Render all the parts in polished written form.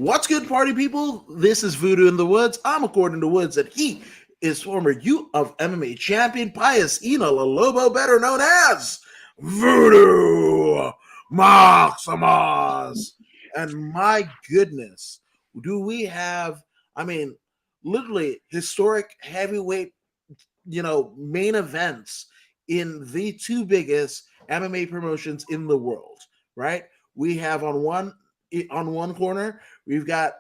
What's good, party people? This is Voodoo in the Woods. I'm according to Woods, and he is former U of MMA champion Pius Ina Lobo, better known as Voodoo Maximus. And my goodness, do we have, I mean, literally historic heavyweight, main events in the two biggest MMA promotions in the world, right? We have on one corner, we've got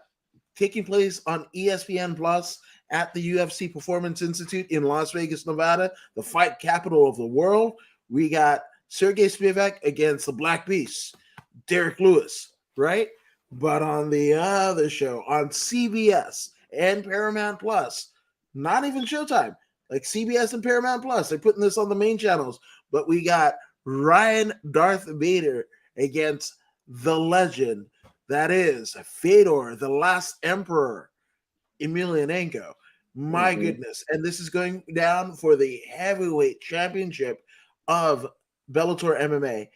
taking place on ESPN Plus at the UFC Performance Institute in Las Vegas, Nevada, the fight capital of the world. We got Sergey Spivak against the Black Beast, Derek Lewis, right? But on the other show, on CBS and Paramount Plus, not even Showtime, like CBS and Paramount Plus, they're putting this on the main channels. But we got Ryan Darth Vader against the legend that is Fedor, the last emperor, Emelianenko. My goodness. And this is going down for the heavyweight championship of Bellator MMA.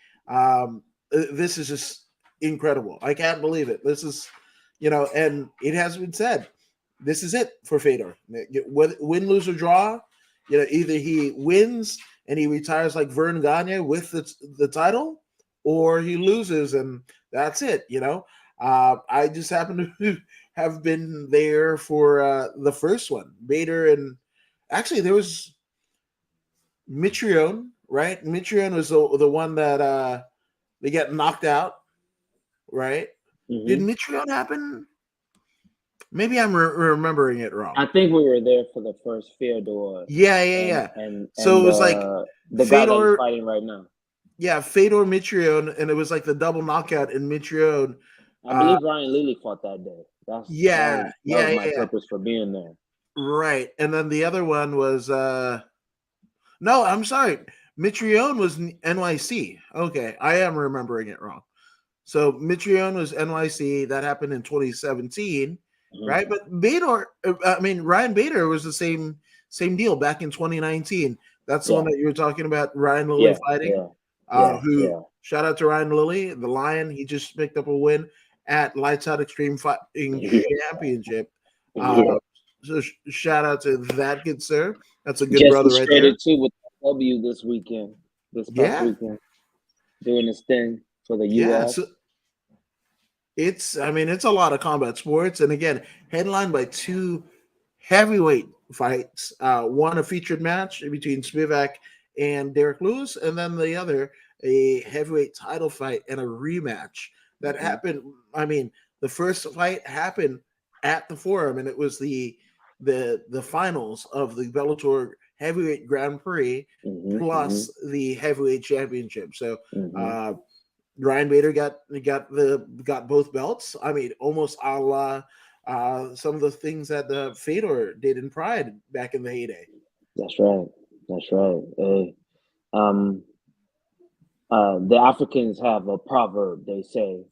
This is just incredible. I can't believe it. This is, and it has been said, this is it for Fedor. Win, lose, or draw, either he wins and he retires like Vern Gagne with the title, or he loses and that's it, I just happen to have been there for the first one. Bader and actually there was Mitrione, right? Mitrione was the one that they got knocked out, right? Mm-hmm. Did Mitrione happen? Maybe I'm remembering it wrong. I think we were there for the first Fedor. Yeah. And so it was like the guy that is fighting right now. Yeah, Fedor Mitrione, and it was like the double knockout in Mitrione. I believe Ryan Lilly fought that day. That was my purpose for being there. Right, and then the other one was no, I'm sorry, Mitrione was NYC. Okay, I am remembering it wrong. So Mitrione was NYC. That happened in 2017, right? But Ryan Bader was the same deal back in 2019. That's the one that you were talking about, Ryan Lilly fighting. Shout out to Ryan Lilly, the Lion. He just picked up a win at Lights Out Extreme Fighting Championship. So shout out to that good sir. That's a good just brother right there. Too with W this weekend, this past weekend, doing his thing for the US. So it's a lot of combat sports, and again, headlined by two heavyweight fights. One a featured match between Spivak and Derek Lewis, and then the other a heavyweight title fight and a rematch that happened. The first fight happened at the Forum, and it was the finals of the Bellator Heavyweight Grand Prix plus the heavyweight championship. So Ryan Bader got both belts. Almost a la some of the things that Fedor did in Pride back in the heyday. That's right. The Africans have a proverb. They say,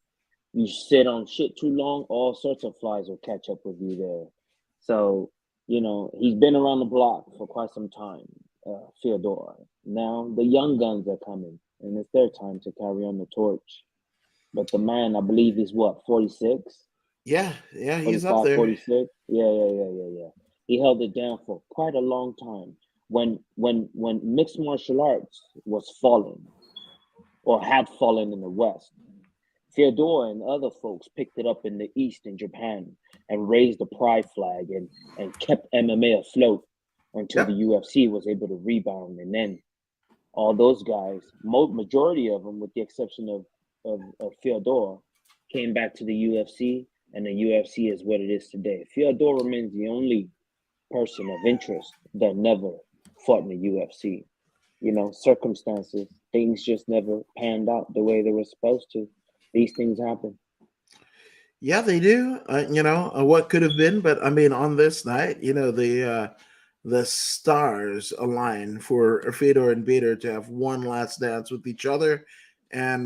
"You sit on shit too long, all sorts of flies will catch up with you there." So, he's been around the block for quite some time, Fedor. Now the young guns are coming, and it's their time to carry on the torch. But the man, I believe, is 46? Yeah, he's up there. 46? Yeah. He held it down for quite a long time. When mixed martial arts was falling, or had fallen in the West, Fedor and other folks picked it up in the East in Japan and raised the pride flag and kept MMA afloat until the UFC was able to rebound. And then all those guys, majority of them, with the exception of Fedor, came back to the UFC, and the UFC is what it is today. Fedor remains the only person of interest that never fought in the UFC. Circumstances, things just never panned out the way they were supposed to. These things happen. Yeah, they do. What could have been, but on this night, the stars align for Fedor and Bader to have one last dance with each other, and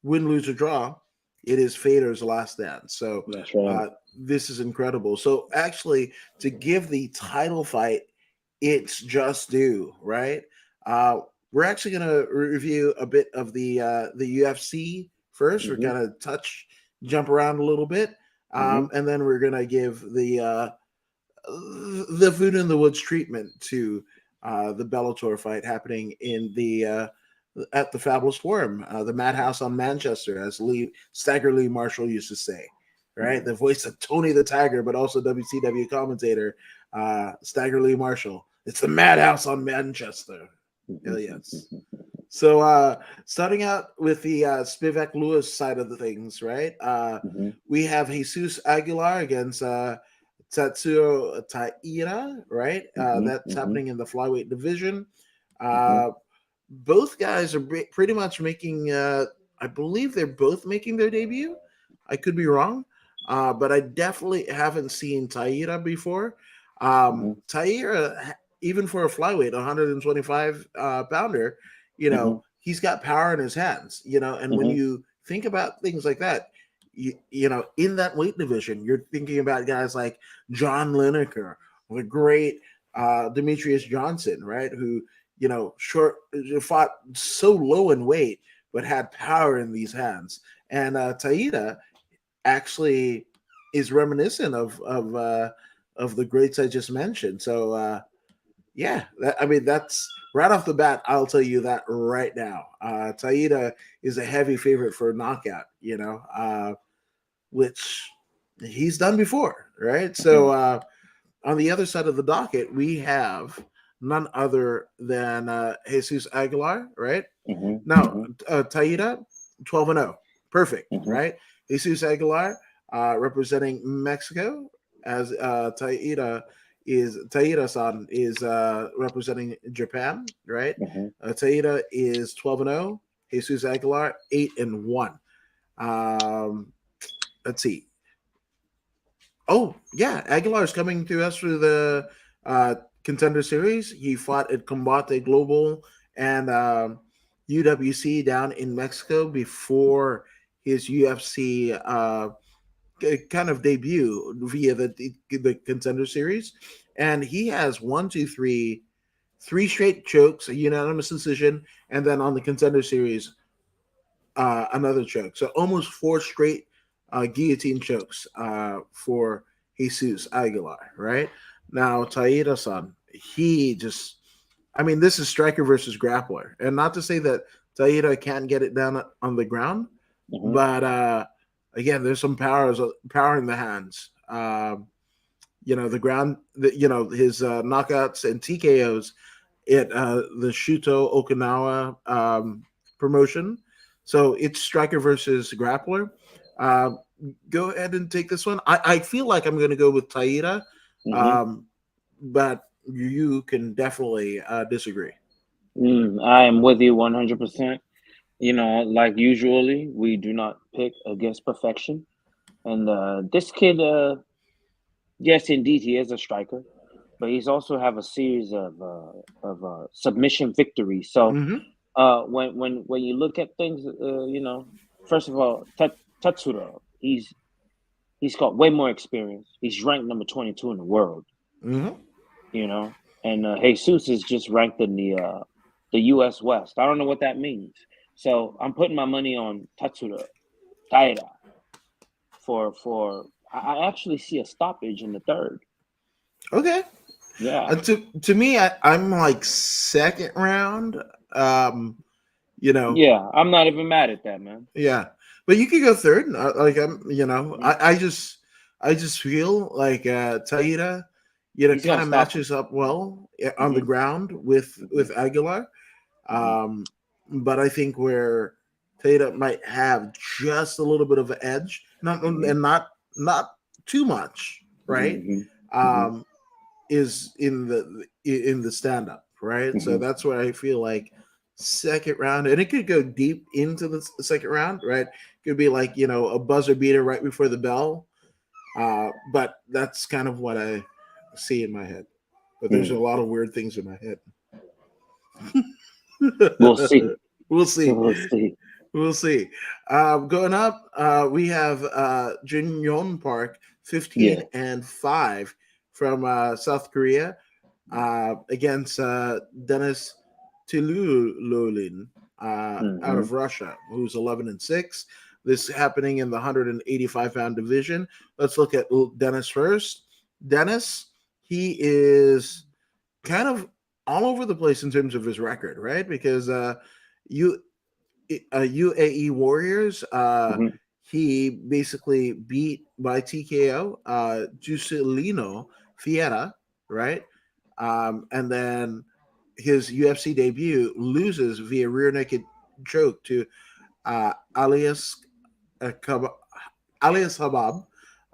win, lose, or draw, it is Fedor's last dance. So that's right. This is incredible. So actually, to give the title fight its just due, right? We're actually going to review a bit of the UFC first. We're going to touch jump around a little bit, Mm-hmm. and then we're gonna give the Voodoo in the Woods treatment to the Bellator fight happening in the at the Fabulous Forum, the Madhouse on Manchester, as Stagger Lee Marshall used to say, right? The voice of Tony the Tiger, but also WCW commentator Stagger Lee Marshall. It's the Madhouse on Manchester. Hell yes. So starting out with the Spivak Lewis side of the things, right? Mm-hmm. We have Jesus Aguilar against Tatsuo Taira, right? Mm-hmm. That's Mm-hmm. happening in the flyweight division. Mm-hmm. Uh, both guys are pretty much making. I believe they're both making their debut. I could be wrong, but I definitely haven't seen Taira before. Taira, even for a flyweight, 125 pounder, Mm-hmm. he's got power in his hands. And when Mm-hmm. you think about things like that, in that weight division, you're thinking about guys like John Lineker, the great Demetrius Johnson, right? Who short fought so low in weight, but had power in these hands. And Taida actually is reminiscent of the greats I just mentioned. So yeah, that's right off the bat. I'll tell you that right now. Taida is a heavy favorite for a knockout. Which he's done before, right? So on the other side of the docket, we have none other than Jesus Aguilar, right? Now, Mm-hmm. Taida, 12-0. Perfect, Mm-hmm. right? Jesus Aguilar representing Mexico, as Taida-san is representing Japan, right? Mm-hmm. Taida is 12-0. Jesus Aguilar, 8-1. Um, let's see. Oh yeah, Aguilar is coming to us through the Contender Series. He fought at Combate Global and UWC down in Mexico before his UFC kind of debut via the Contender Series, and he has three straight chokes, a unanimous decision, and then on the Contender Series another choke. So almost four straight guillotine chokes for Jesus Aguilar, right? Now, Taira-san, this is striker versus grappler. And not to say that Taira can't get it done on the ground, Mm-hmm. but again, there's some power in the hands. The ground, his knockouts and TKOs at the Shuto Okinawa promotion. So it's striker versus grappler. Uh, Go ahead and take this one. I feel like I'm going to go with Taira, Mm-hmm. um, but you can definitely disagree. I am with you 100%. Like usually, we do not pick against perfection. And this kid, yes, indeed, he is a striker, but he's also have a series of submission victories. So Mm-hmm. when you look at things, first of all, Tatsuro, he's got way more experience. He's ranked number 22 in the world. Mm-hmm. You know, and Jesus is just ranked in the U.S. West. I don't know what that means. So I'm putting my money on Tatsuro Taira for. I actually see a stoppage in the third. Okay. Yeah, To me, I'm like second round. Um, you know, yeah. I'm not even mad at that, man. Yeah, but you could go third. Like Hmm. I just feel like Taira, He's kind gonna of stop him. matches up well on the Hmm. ground with Hmm. Aguilar. Hmm. Um, but I think where Taira might have just a little bit of an edge, Hmm. not too much, right? Hmm. Hmm. Um, is in the stand up, right? So Hmm. that's where I feel like second round, and it could go deep into the second round, right? Could be like a buzzer beater right before the bell, but that's kind of what I see in my head. But there's a Hmm. lot of weird things in my head. We'll see. We'll see. We'll see. We'll see. Going up, we have Jin Yon Park, Yeah. 15-5 from South Korea, against Denis Tilulolin out Hmm. of Russia, who's 11-6. This happening in the 185-pound division. Let's look at Dennis first. Dennis, he is kind of all over the place in terms of his record, right? Because you UAE Warriors, Mm-hmm. he basically beat by TKO Juscelino Fiera, right? And then his UFC debut loses via rear naked choke to Alias Alias Habab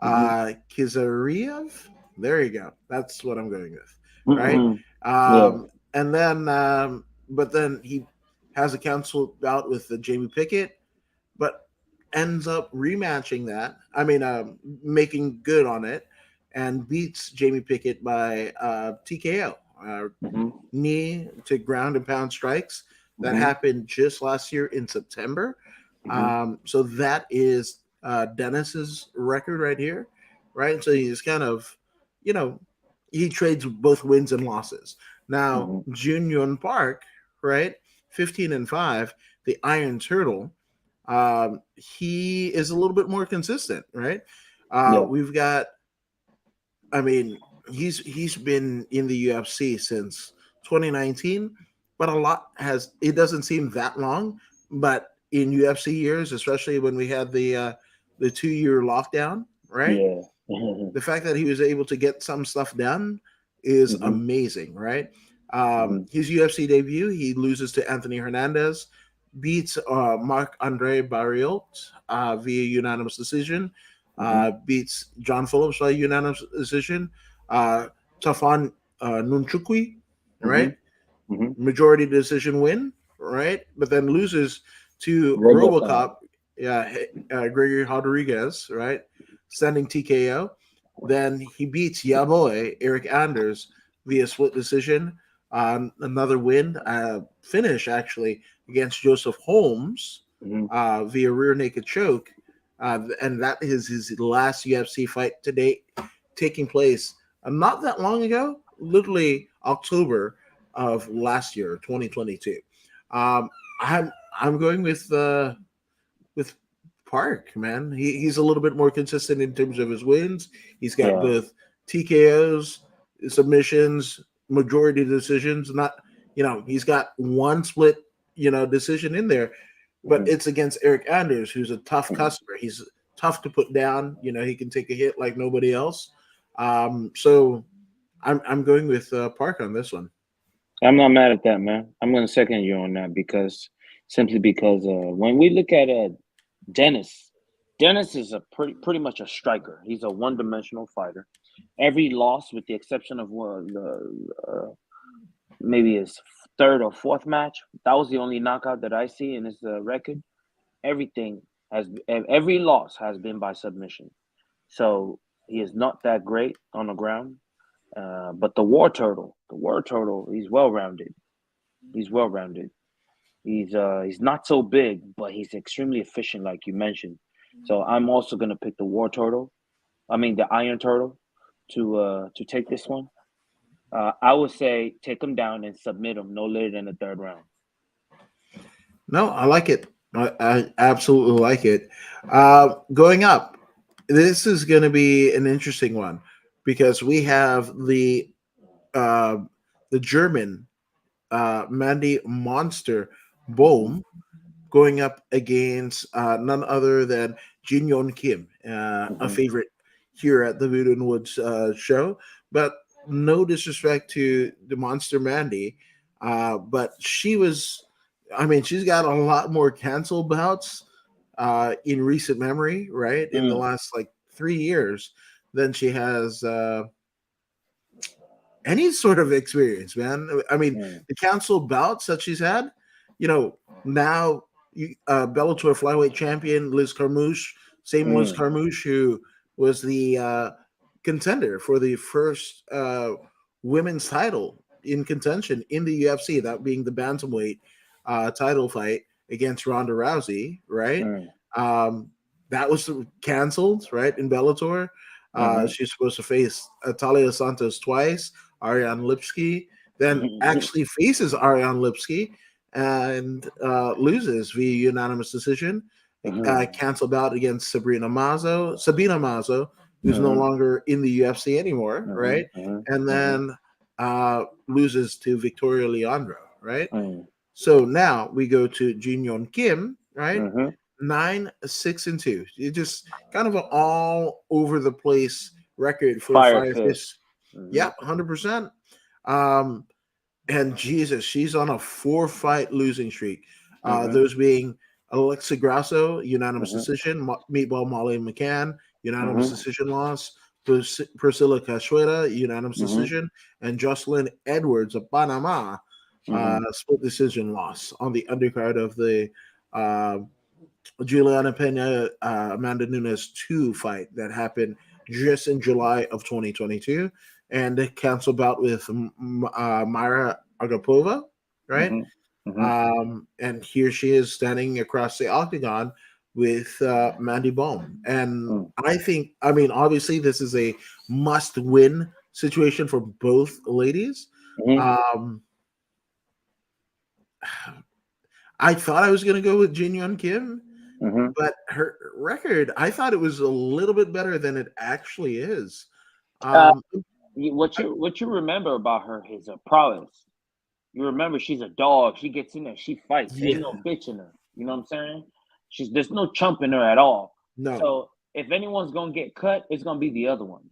Mm-hmm. Kizariev. There you go. That's what I'm going with, right? Mm-hmm. Yeah. And then, but then he has a council bout with the Jamie Pickett, but ends up rematching that. I mean, making good on it, and beats Jamie Pickett by TKO, Mm-hmm. knee to ground and pound strikes. That Mm-hmm. happened just last year in September. Mm-hmm. So that is Dennis's record right here, right? So he's kind of, you know, he trades both wins and losses. Now, Mm-hmm. Jun Park, right, 15-5, the Iron Turtle. He is a little bit more consistent, right? Yeah. We've got, I mean, he's been in the UFC since 2019, but a lot has. It doesn't seem that long, but in UFC years, especially when we had the 2 year lockdown, right? Yeah. Mm-hmm. The fact that he was able to get some stuff done is Mm-hmm. amazing, right? Mm-hmm. His UFC debut, he loses to Anthony Hernandez, beats Mark Andre Barriot via unanimous decision, Mm-hmm. beats John Phillips by unanimous decision, uh, Tafan Nunchukwi, right? Mm-hmm. Majority decision win, right? But then loses to RoboCop. RoboCop, yeah, Gregory Rodriguez, right? Sending TKO. Then he beats Yaboy, Eric Anders, via split decision. Another win, finish actually against Joseph Holmes Mm-hmm. via rear naked choke. And that is his last UFC fight to date, taking place not that long ago, literally October of last year, 2022. Um, I'm I'm going with Park, man. He's a little bit more consistent in terms of his wins. He's got Yeah. both TKOs, submissions, majority decisions. Not, he's got one split, decision in there, but Mm-hmm. it's against Eric Anders, who's a tough Mm-hmm. customer. He's tough to put down. He can take a hit like nobody else. So I'm going with Park on this one. I'm not mad at that, man. I'm gonna second you on that because simply because when we look at Dennis, Dennis is a pretty much a striker. He's a one-dimensional fighter. Every loss, with the exception of maybe his third or fourth match, that was the only knockout that I see in his record. Everything every loss has been by submission. So he is not that great on the ground. But the War Turtle, he's well rounded. He's well rounded. He's not so big, but he's extremely efficient, like you mentioned. So I'm also gonna pick the War Turtle. I mean the Iron Turtle to take this one. I would say take him down and submit him no later than the third round. No, I like it. I absolutely like it. Going up, this is going to be an interesting one because we have uh, the German Mandy Monster Mm-hmm. Bohm going up against none other than Jin Yon Kim, a Mm-hmm. favorite here at the Voodoo and Woods show. But no disrespect to the Monster Mandy, but I mean, she's got a lot more cancel bouts in recent memory, right? In the Mm, last like 3 years than she has any sort of experience, man. I mean, mm, the council bouts that she's had, now Bellator flyweight champion Liz Carmouche, same Liz mm, Carmouche who was the contender for the first women's title in contention in the UFC, that being the bantamweight title fight against Ronda Rousey, right? mm, Um, that was canceled, right, in Bellator. mm-hmm. She's supposed to face Talia Santos twice, Ariane Lipsky, then actually faces Ariane Lipsky and loses via unanimous decision. canceled out against Sabina Mazo, who's no longer in the UFC anymore, right? And then loses to Victoria Leandro, right? So now we go to Jin Yon Kim, right? 9-6-2. It just kind of an all over the place record for Fire Fire Fist. Fist. Yeah, 100%. And Jesus, she's on a 4-fight losing streak. Those being Alexa Grasso, unanimous decision. Meatball Molly McCann, unanimous decision loss. Priscilla Cachueta, unanimous decision. And Jocelyn Edwards of Panama, split decision loss on the undercard of the Juliana Pena Amanda Nunes 2 fight that happened just in July of 2022, and a cancel bout with Myra Agapova, right? And here she is standing across the octagon with Mandy Baum. And I mean, obviously, this is a must win situation for both ladies. I thought I was going to go with Jin Yun Kim, but her record, I thought it was a little bit better than it actually is. What you remember about her is her prowess. You remember she's a dog. She gets in there. She fights. Yeah. Ain't no bitch in her. You know what I'm saying? There's no chump in her at all. No. So if anyone's gonna get cut, it's gonna be the other one.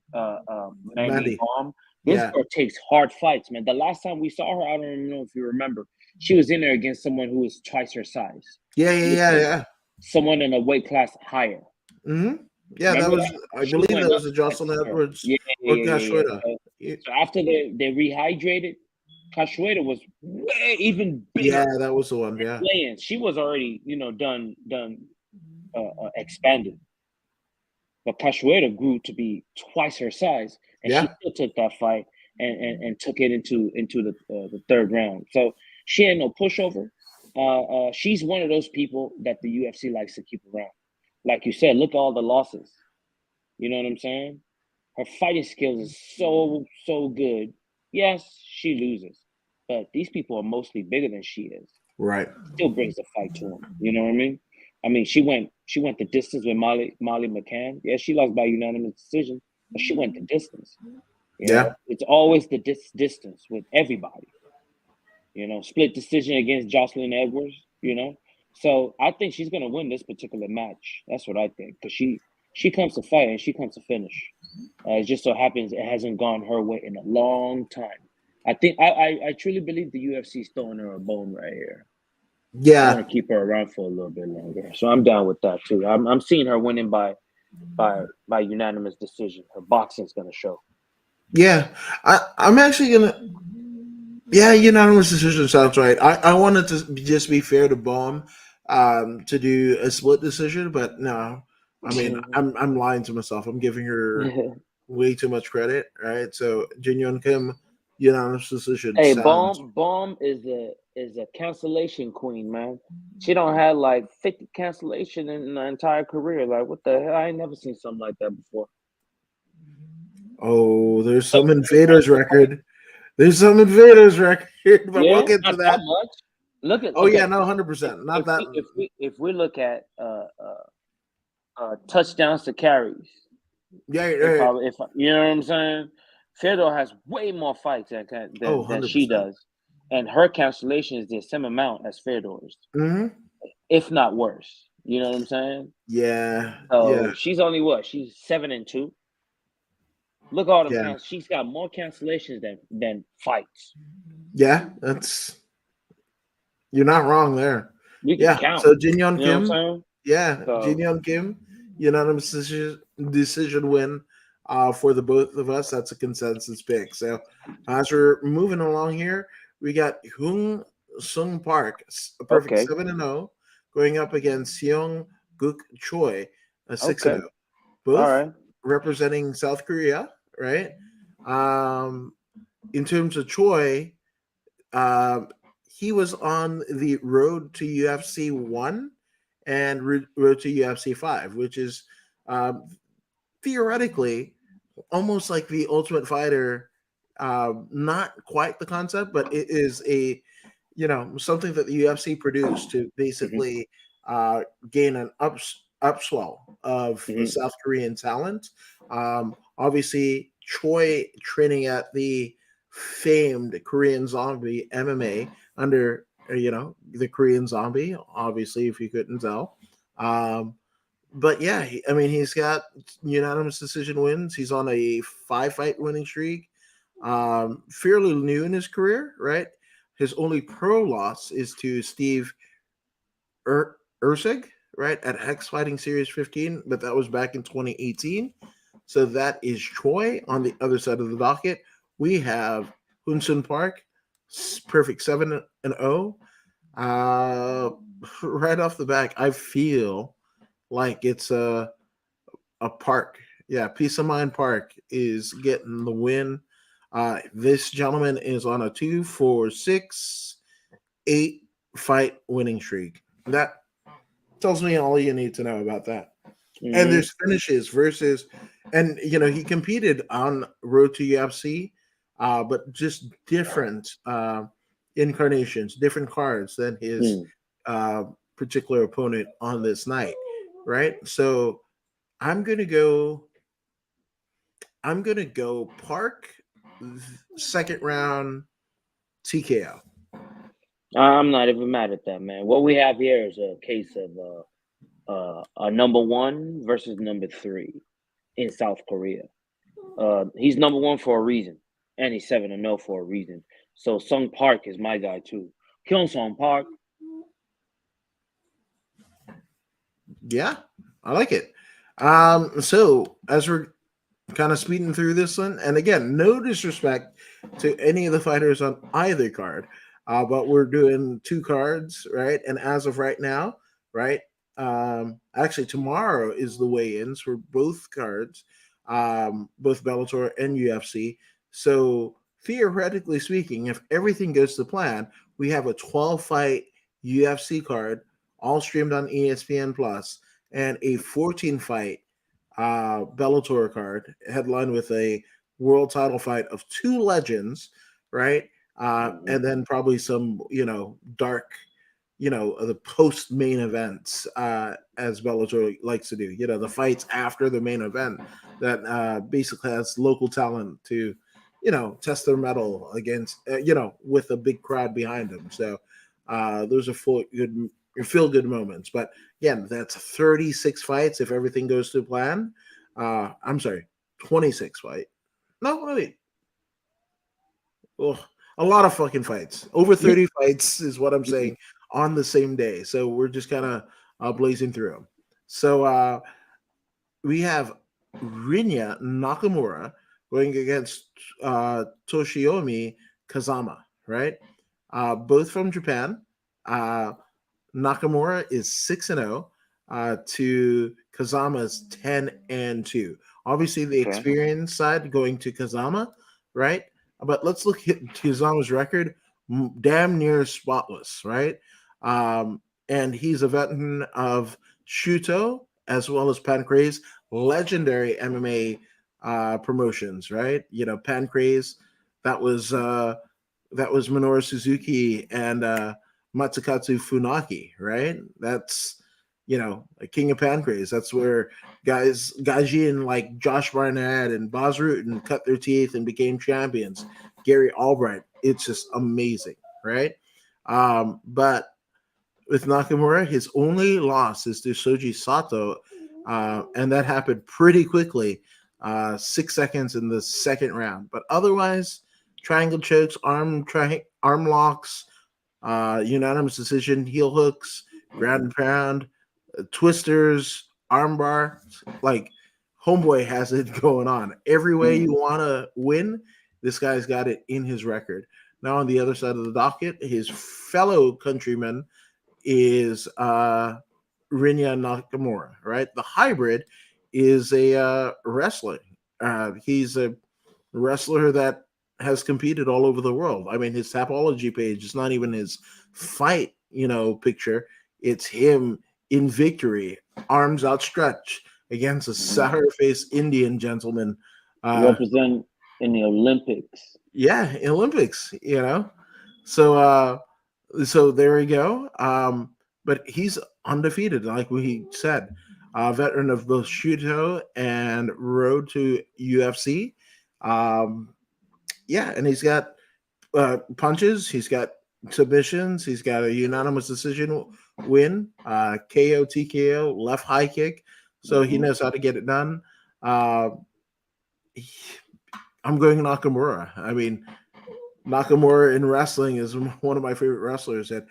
Mandy Baum. This girl takes hard fights, man. The last time we saw her, I don't even know if you remember, she was in there against someone who was twice her size. Yeah. Someone in a weight class higher. Yeah, remember that was. I believe that was a Jocelyn Edwards or Cachueta. So after they rehydrated, Cachueta was way even bigger. Yeah, that was the one. Yeah, she was already done expanded, but Cachueta grew to be twice her size, and she still took that fight and took it into the third round. So she ain't no pushover. She's one of those people that the UFC likes to keep around. Like you said, look at all the losses. You know what I'm saying? Her fighting skills is so good. Yes, she loses, but these people are mostly bigger than she is. Right. Still brings the fight to them. You know what I mean? I mean, she went the distance with Molly McCann. Yeah, she lost by unanimous decision, but she went the distance. You know? It's always the distance with everybody. Split decision against Jocelyn Edwards. So I think she's gonna win this particular match. That's what I think, because she comes to fight and she comes to finish. It just so happens it hasn't gone her way in a long time. I think I truly believe the UFC is throwing her a bone right here. Yeah, I want to keep her around for a little bit longer, so I'm down with that too. I'm seeing her winning by unanimous decision. Her boxing's gonna show. Yeah, I'm actually gonna. Yeah, unanimous decision sounds right. I wanted to just be fair to Baum, to do a split decision, but no. I mean, I'm lying to myself. I'm giving her way too much credit, right? So Jin Yun Kim, unanimous decision. Hey, Baum is a cancellation queen, man. She don't have like 50 cancellation in the entire career. Like, what the hell? I ain't never seen something like that before. Oh, there's some Invaders record. There's some Invaders record, but we'll get to that. Much. Look at. Oh yeah, no, 100%. Not that. If we look at touchdowns to carries. Yeah, if you know what I'm saying, Fedor has way more fights than she does, and her cancellation is the same amount as Fedor's, if not worse. You know what I'm saying? Yeah. So she's only She's 7-2. Look at all the she's got more cancellations than fights. Yeah, you're not wrong there. You can count. So Jin Yun Kim, Jin Yun Kim, unanimous decision win for the both of us. That's a consensus pick. So as we're moving along here, we got Hung Sung Park, a perfect 7-0, going up against Seong Guk Choi, a 6-0. Both representing South Korea, right? In terms of Choi, he was on the road to UFC 1 and road to UFC 5, which is theoretically almost like the Ultimate Fighter. Not quite the concept, but it is something that the UFC produced to basically gain an upswell of Mm-hmm. South Korean talent. Obviously, Choi training at the famed Korean Zombie MMA under the Korean Zombie. Obviously, if you couldn't tell. But yeah, I mean, he's got unanimous decision wins. He's on a 5-fight winning streak. Fairly new in his career, right? His only pro loss is to Steve Ursig, right, at Hex Fighting Series 15, but that was back in 2018. So that is Troy. On the other side of the docket, we have Hunsun Park, perfect 7-0. Right off the back, I feel like it's a Park. Yeah, Peace of Mind Park is getting the win. This gentleman is on a 2-4-6-8 fight winning streak. That tells me all you need to know about that. And Mm-hmm. there's finishes versus, and he competed on Road to UFC, but just different incarnations, different cards than his Mm. uh, particular opponent on this night, right? So I'm gonna go. I'm gonna go Park, second round TKO. I'm not even mad at that, man. What we have here is a case of a number one versus number three in South Korea. He's number one for a reason, and he's 7-0 for a reason. So Sung Park is my guy too. Kyung Sung Park. Yeah, I like it. So as we're kind of speeding through this one, and again, no disrespect to any of the fighters on either card, but we're doing two cards, right? And as of right now, right? Actually, tomorrow is the weigh-ins for both cards, both Bellator and UFC. So theoretically speaking, if everything goes to plan, we have a 12-fight UFC card, all streamed on ESPN Plus, and a 14-fight Bellator card, headlined with a world title fight of two legends, right? Mhm. And then probably some, dark, the post main events, as Bellator likes to do. The fights after the main event that basically has local talent to, test their mettle against, with a big crowd behind them. So those are feel good moments. But again, that's 36 fights if everything goes to plan. I'm sorry, 26 fight. No, wait. Oh, a lot of fucking fights. Over 30 fights is what I'm saying on the same day. So we're just kind of blazing through them. So we have Rinya Nakamura going against Toshiomi Kazama, right? Both from Japan. Uh, Nakamura is 6-0 to Kazama's 10-2. Obviously, the Okay. experience side going to Kazama, right? But let's look at Kazama's record, damn near spotless, right? And he's a veteran of Shuto as well as Pancrase, legendary MMA promotions, right? Pancrase, that was Minoru Suzuki and Matsukatsu Funaki, right? That's a King of Pancrase. That's where Gaijin like Josh Barnett and Bas Rutten cut their teeth and became champions. Gary Albright, it's just amazing, right? But with Nakamura, his only loss is to Shoji Sato, and that happened pretty quickly, 6 seconds in the second round. But otherwise, triangle chokes, arm locks, unanimous decision, heel hooks, ground and pound, twisters, armbar. Like homeboy has it going on. Every way Mm. you want to win, this guy's got it in his record. Now on the other side of the docket, his fellow countryman is Rinya Nakamura, right? The hybrid is a wrestler. He's a wrestler that has competed all over the world. I mean, his Tapology page is not even his fight, picture. It's him in victory, arms outstretched against a Mhm. sour-faced Indian gentleman. Uh, Represent in the Olympics. Olympics. So there we go. but he's undefeated, like we said. Veteran of both Shuto and Road to UFC. Um, yeah, and he's got punches. He's got submissions. He's got a unanimous decision win, KO, TKO, left high kick. So he knows how to get it done. Uh, I'm going Nakamura. I mean, Nakamura in wrestling is one of my favorite wrestlers, and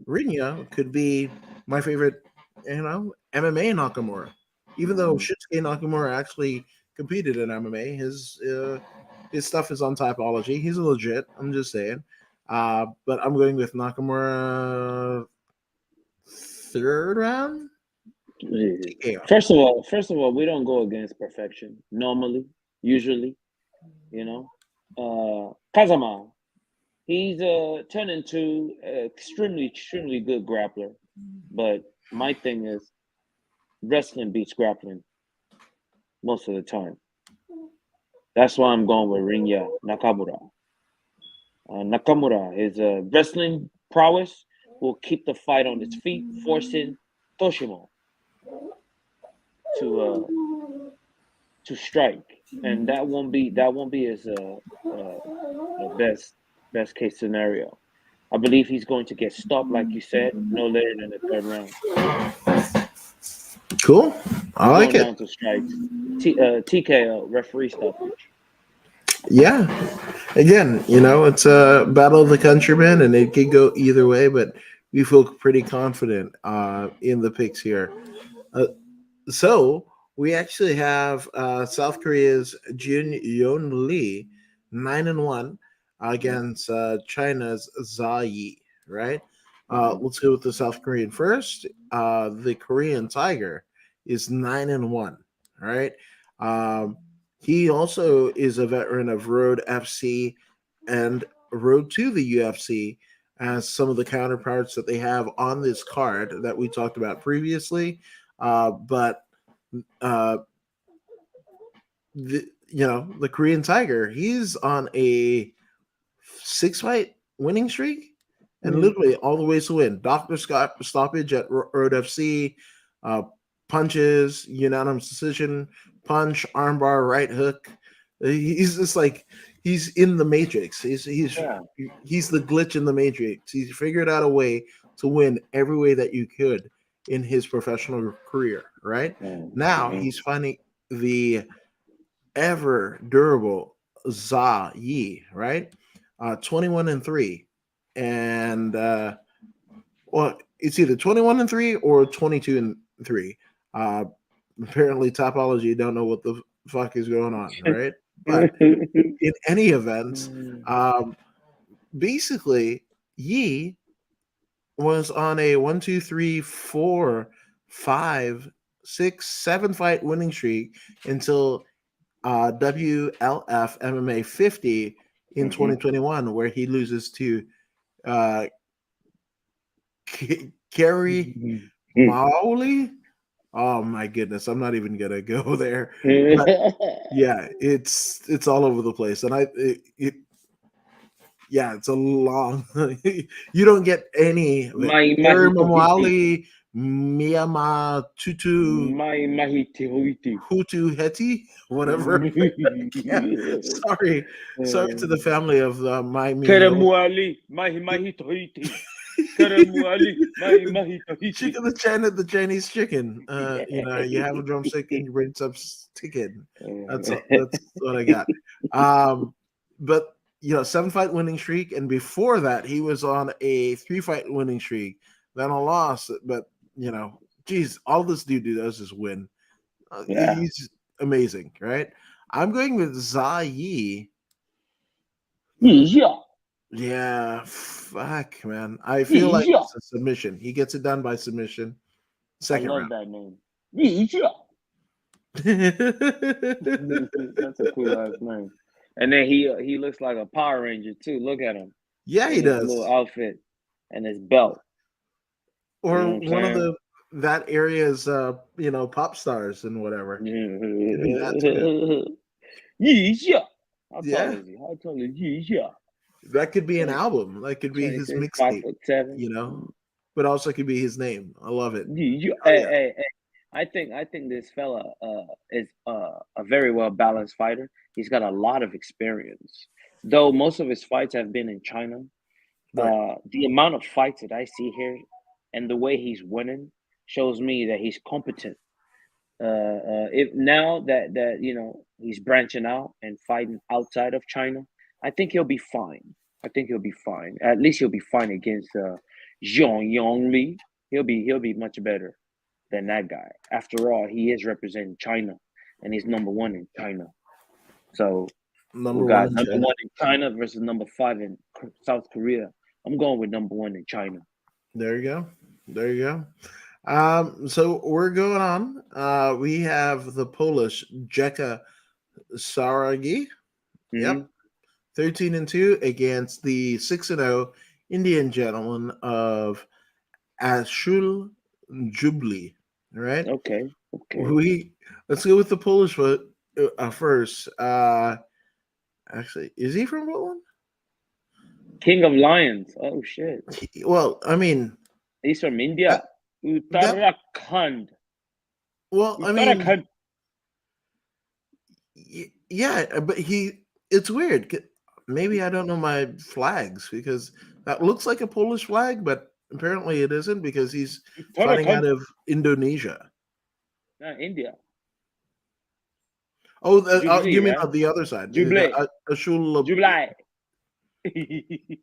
Rinya could be my favorite, MMA Nakamura. Even though Shinsuke Nakamura actually competed in MMA, his stuff is on Typology. He's a legit. I'm just saying. But I'm going with Nakamura third round. TKO. First of all, we don't go against perfection normally, usually, Kazama, he's turned into an extremely good grappler, but my thing is wrestling beats grappling most of the time. That's why I'm going with Rinya Nakamura. Nakamura, his wrestling prowess will keep the fight on its feet, forcing Toshimo to strike, and that won't be his best case scenario. I believe he's going to get stopped, like you said, no later than the third round. Cool, I like it. Down to strikes, TKO, referee stoppage. Yeah, again, it's a battle of the countrymen, and it could go either way, but we feel pretty confident in the picks here. So we actually have South Korea's Jin Yeon Lee 9-1 against China's Za Yi. Right. Let's go with the South Korean first. The Korean Tiger is 9-1. Right. He also is a veteran of Road FC and Road to the UFC, as some of the counterparts that they have on this card that we talked about previously. But the Korean Tiger, he's on a 6-fight winning streak, and literally all the ways to win. Doctor Scott stoppage at Road FC, punches, unanimous decision, punch, armbar, right hook. He's just like he's in the Matrix. He's the glitch in the Matrix. He's figured out a way to win every way that you could in his professional career. Right now, he's finding the ever durable Za Yi. Right, 21-3, and well, it's either 21-3 or 22-3. Apparently, Topology don't know what the fuck is going on, right? But in any event, basically, Yi was on a 1, 2, 3, 4, 5, 6, 7-fight winning streak until WLF MMA 50 in 2021, where he loses to Kerry Maoli. Oh my goodness, I'm not even gonna go there. But yeah, it's all over the place, and it's a long. You don't get any of it. Kerry Maoli, Miyama Tutu, Hutu Heti, whatever. Yeah, sorry to the family of my chicken the Chinese chicken. You have a drumstick and you bring some chicken. That's what I got. But 7-fight winning streak, and before that he was on a 3-fight winning streak, then a loss. But geez, all this dude does is win. He's amazing, right? I'm going with Za Yi. Yeah, fuck, man. I feel like it's a submission. He gets it done by submission. Second I love round. that name. That's a cool ass name. And then he looks like a Power Ranger too. Look at him. Yeah, he does. Little outfit and his belt. Or one of that area's pop stars and whatever. How tall is he? That could be an album. That could be his mixtape. but also could be his name. I love it. Oh Hey, yeah, hey, I think this fella is a very well balanced fighter. He's got a lot of experience, though most of his fights have been in China. right. The amount of fights that I see here and the way he's winning shows me that he's competent. If now that he's branching out and fighting outside of China, I think he'll be fine. I think he'll be fine. At least he'll be fine against Zhong Yongli. He'll be much better than that guy. After all, he is representing China, and he's number one in China. So we Number one got in number China. one in China versus number five in South Korea. I'm going with number one in China. There you go. There you go. So we're going on. We have the Polish Jeka Saragi. Hmm. Yep, 13-2 against the 6-0 Indian gentleman of Ashul Jubli. All right. Okay, okay. We let's go with the Polish first. Actually, is he from Poland? King of Lions. Oh shit. Well, I mean He's from that India. that. Uttarakhand. Well, I mean, Uttarakhand. yeah, but he. It's weird. Maybe I don't know my flags because that looks like a Polish flag, but apparently it isn't because he's fighting out Uttarakhand. of Indonesia. India. Oh, Jubilee, you mean right? on the other side? Jubilee. Ashul, Jubilee.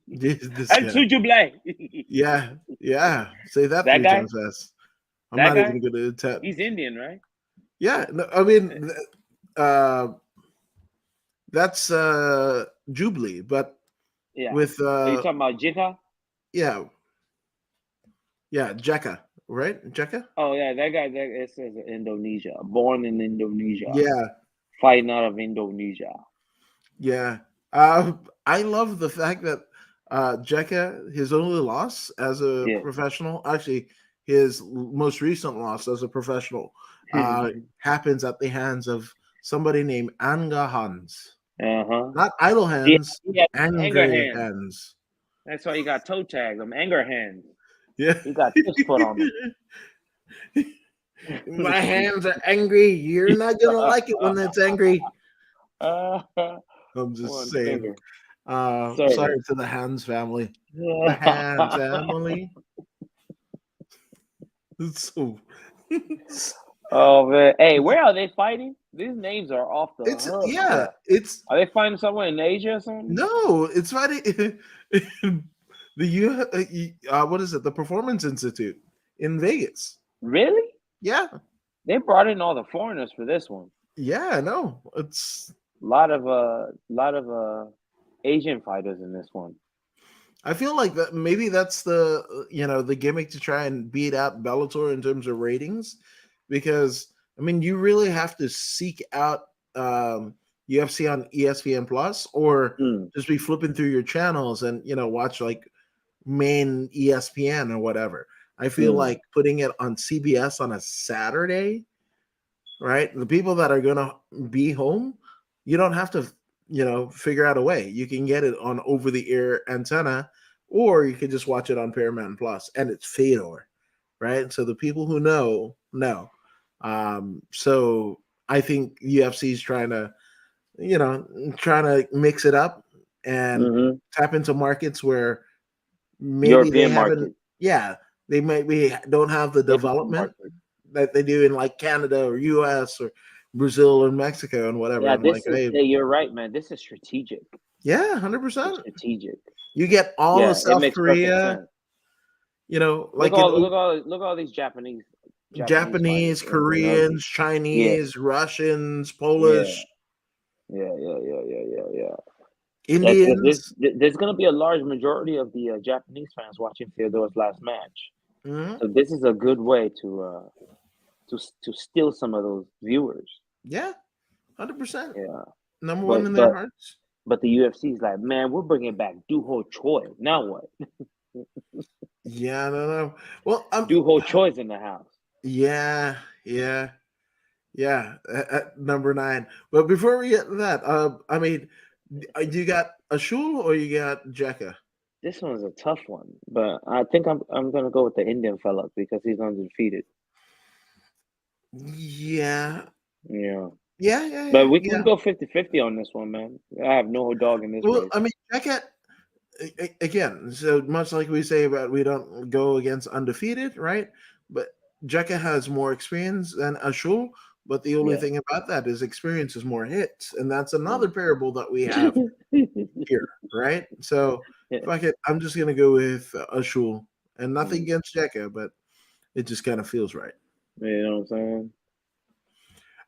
this And guy. to Jubilee. Yeah, yeah. Say that That three guy? times fast. I'm That not guy? even going to attempt. He's Indian, right? Yeah, no, I mean, uh, that's Jubilee, but Yeah. with Are you talking about Jika? yeah, yeah, Jekka, right? Jekka? Oh yeah, that guy. It says Indonesia. Born in Indonesia, Yeah, fighting out of Indonesia. yeah. I love the fact that Jekka, his only loss as a Yeah. professional, actually his most recent loss as a professional, happens at the hands of somebody named Anga Hans. Uh-huh. Not idle hands, He had anger angry hands. hands. That's why he got toe tagged. Them anger hands. Yeah. He got this put on him. My hands are angry. You're not gonna like it when it's angry. uh, I'm just One saying. finger. Sorry. Sorry to the Hans family. The Hans family. It's so Oh man. Hey, where are they fighting? These names are off the it's hook, yeah, bro. it's Are they fighting somewhere in Asia or something? no, it's fighting the what is it? The Performance Institute in Vegas. Really? Yeah. They brought in all the foreigners for this one. Yeah, no. It's Lot of Asian fighters in this one. I feel like that maybe that's the the gimmick to try and beat out Bellator in terms of ratings, because I mean you really have to seek out UFC on ESPN Plus or Mm, just be flipping through your channels and watch like main ESPN or whatever. I feel mm. like putting it on CBS on a Saturday, right? The people that are gonna be home, you don't have to, figure out a way. You can get it on over the air antenna, or you can just watch it on Paramount Plus, and it's Fedor, right? So the people who know. So I think UFC is trying to mix it up and Mm-hmm. tap into markets where maybe they European haven't. market. Yeah, they maybe don't have the Asian development market. that they do in like Canada or US or Brazil or Mexico and whatever. Yeah, And like, this is hey, yeah, you're right, man. This is strategic. yeah, It's 100%. strategic. You get all of Yeah, it South makes perfect Korea, sense. like in Look all these Japanese fighters Japanese, that bring out. Koreans, Yeah, Chinese, Russians, yeah, Polish, yeah. That's because Indians. there's gonna be a large majority of the Japanese fans watching Theodore's last match. Mhm. So this is a good way to steal some of those viewers. Yeah, 100%. Yeah, Number one but in their but hearts. but the UFC is like, man, we're bringing back Duho Choi. Now what? Yeah, no. Well, Duho Choi's in the house. yeah, yeah, yeah. At number 9. But before we get to that, I mean, you got Ashul or you got Jekka? This one's a tough one, but I think I'm gonna go with the Indian fella because he's undefeated. Yeah, Yeah. yeah, yeah, But yeah, we yeah. can go 50-50 on this one, man. I have no dog in this Well, race. I mean, check it again. So much like we say about we don't go against undefeated, right? But Jekka has more experience than Ashul. But the only Yeah. thing about that is experience is more hits, and that's another Mm. parable that we have here, right? So Yeah. fuck it, I'm just gonna go with Ashul, and nothing Mm. against Jekka, but it just kind of feels right. You know what I'm saying?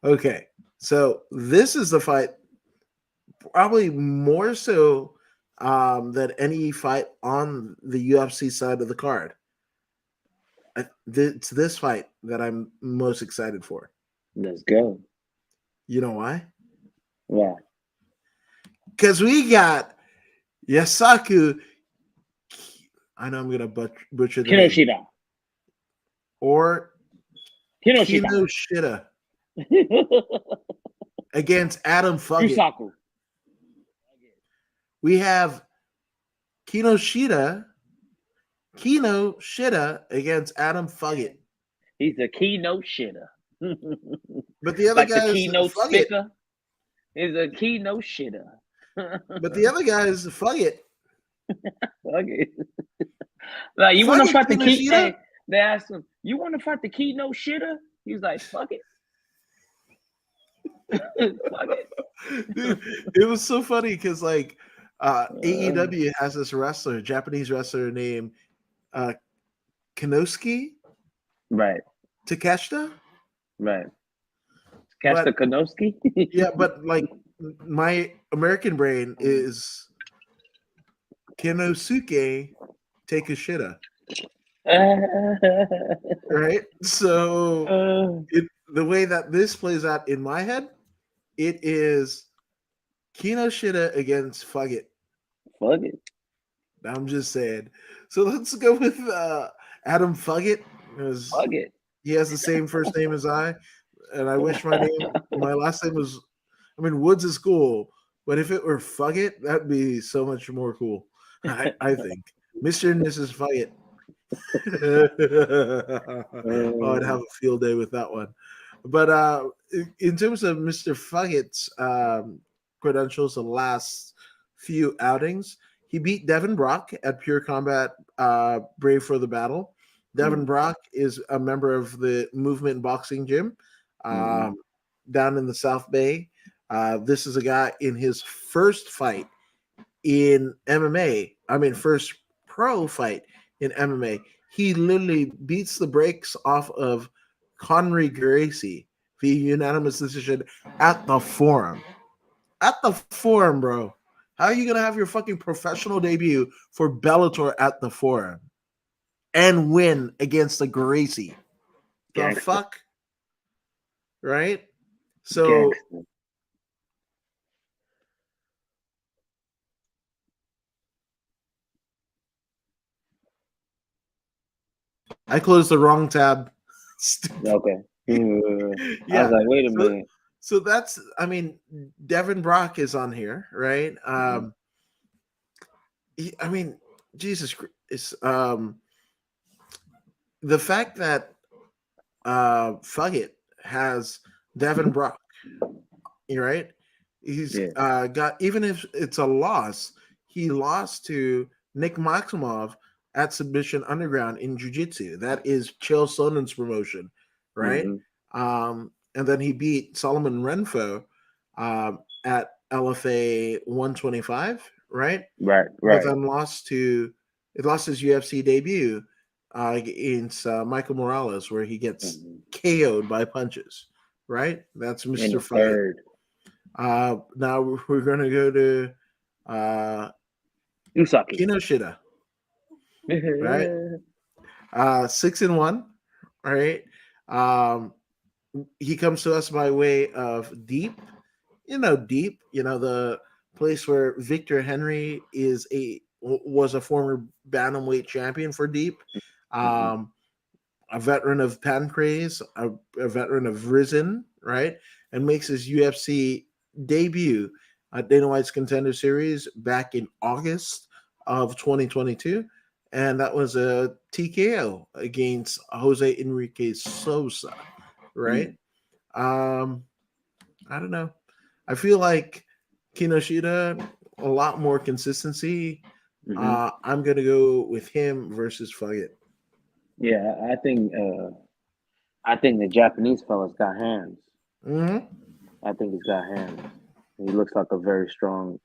Okay, so this is the fight, probably more so than any fight on the UFC side of the card. It's this fight that I'm most excited for. Let's go. You know why? Why? Because we got Yasaku. I know I'm gonna butcher the name, Kinoshita. or Kinoshita. Kinoshita against Adam Fuggett. Yusaku. We have Kinoshita against Adam Fuggett. He's a keynote shitter. But the other Like the guy is keynote Fuggett. speaker. He's a keynote shitter. But the other guy is Fuggett. Okay. Like, you want to Fuggett, fight the key? Kinoshita? Hey, they asked him, you want to fight the keynote shitter? He's like, fuck it. Fuck it. Dude, it was so funny because like AEW has this wrestler, Japanese wrestler named Kanosuke Right, Takeshita. right. Catch the But Kanoski? yeah, but like my American brain is Kinosuke Takeshita, right? So the way that this plays out in my head, it is Kinoshita against Fuggett. Fuck it. I'm just saying. So let's go with Adam Fuggett, because Fuck it. he has the same first name as I, and I wish my last name was. I mean, Woods is cool, but if it were Fuggett, that'd be so much more cool. I think Mr. and Mrs. Fuggett. Oh, I'd have a field day with that one. But in terms of Mr. Fuggett's credentials, the last few outings, he beat Devin Brock at Pure Combat Brave for the Battle. Devin Brock is a member of the Movement Boxing Gym down in the South Bay. This is a guy in his first fight in MMA. I mean, first pro fight in MMA. He literally beats the brakes off of Conry Gracie via unanimous decision at the Forum. At the Forum, bro. How are you gonna have your fucking professional debut for Bellator at the Forum and win against the Gracie? The Gangster. fuck? Right? So Gangster. I closed the wrong tab. Okay. I Yeah. was like, wait a minute. So that's, I mean, Devin Brock is on here, right? I mean, Jesus Christ. The fact that Fuggett has Devin Brock, right? He's got, even if it's a loss, he lost to Nick Maximov at Submission Underground in Jiu-Jitsu. That is Chael Sonnen's promotion, right? And then he beat Solomon Renfo at LFA 125, right? Right. But then lost his UFC debut against Michael Morales, where he gets KO'd by punches, right? That's Mr. Fuggett. Now we're going to go to Usaki. Kinoshita, right? 6-1, right? He comes to us by way of Deep, Deep, the place where Victor Henry was a former bantamweight champion for Deep, a veteran of Pancrase, a veteran of Risen, right, and makes his UFC debut at Dana White's Contender Series back in August of 2022, and that was a TKO against Jose Enrique Sosa, right? Mm. Um, I don't know. I feel like Kinoshita, a lot more consistency. Hmm. I'm gonna go with him versus Fugit. Yeah, I think the Japanese fella's got hands. Hmm. I think he's got hands. He looks like a very strong,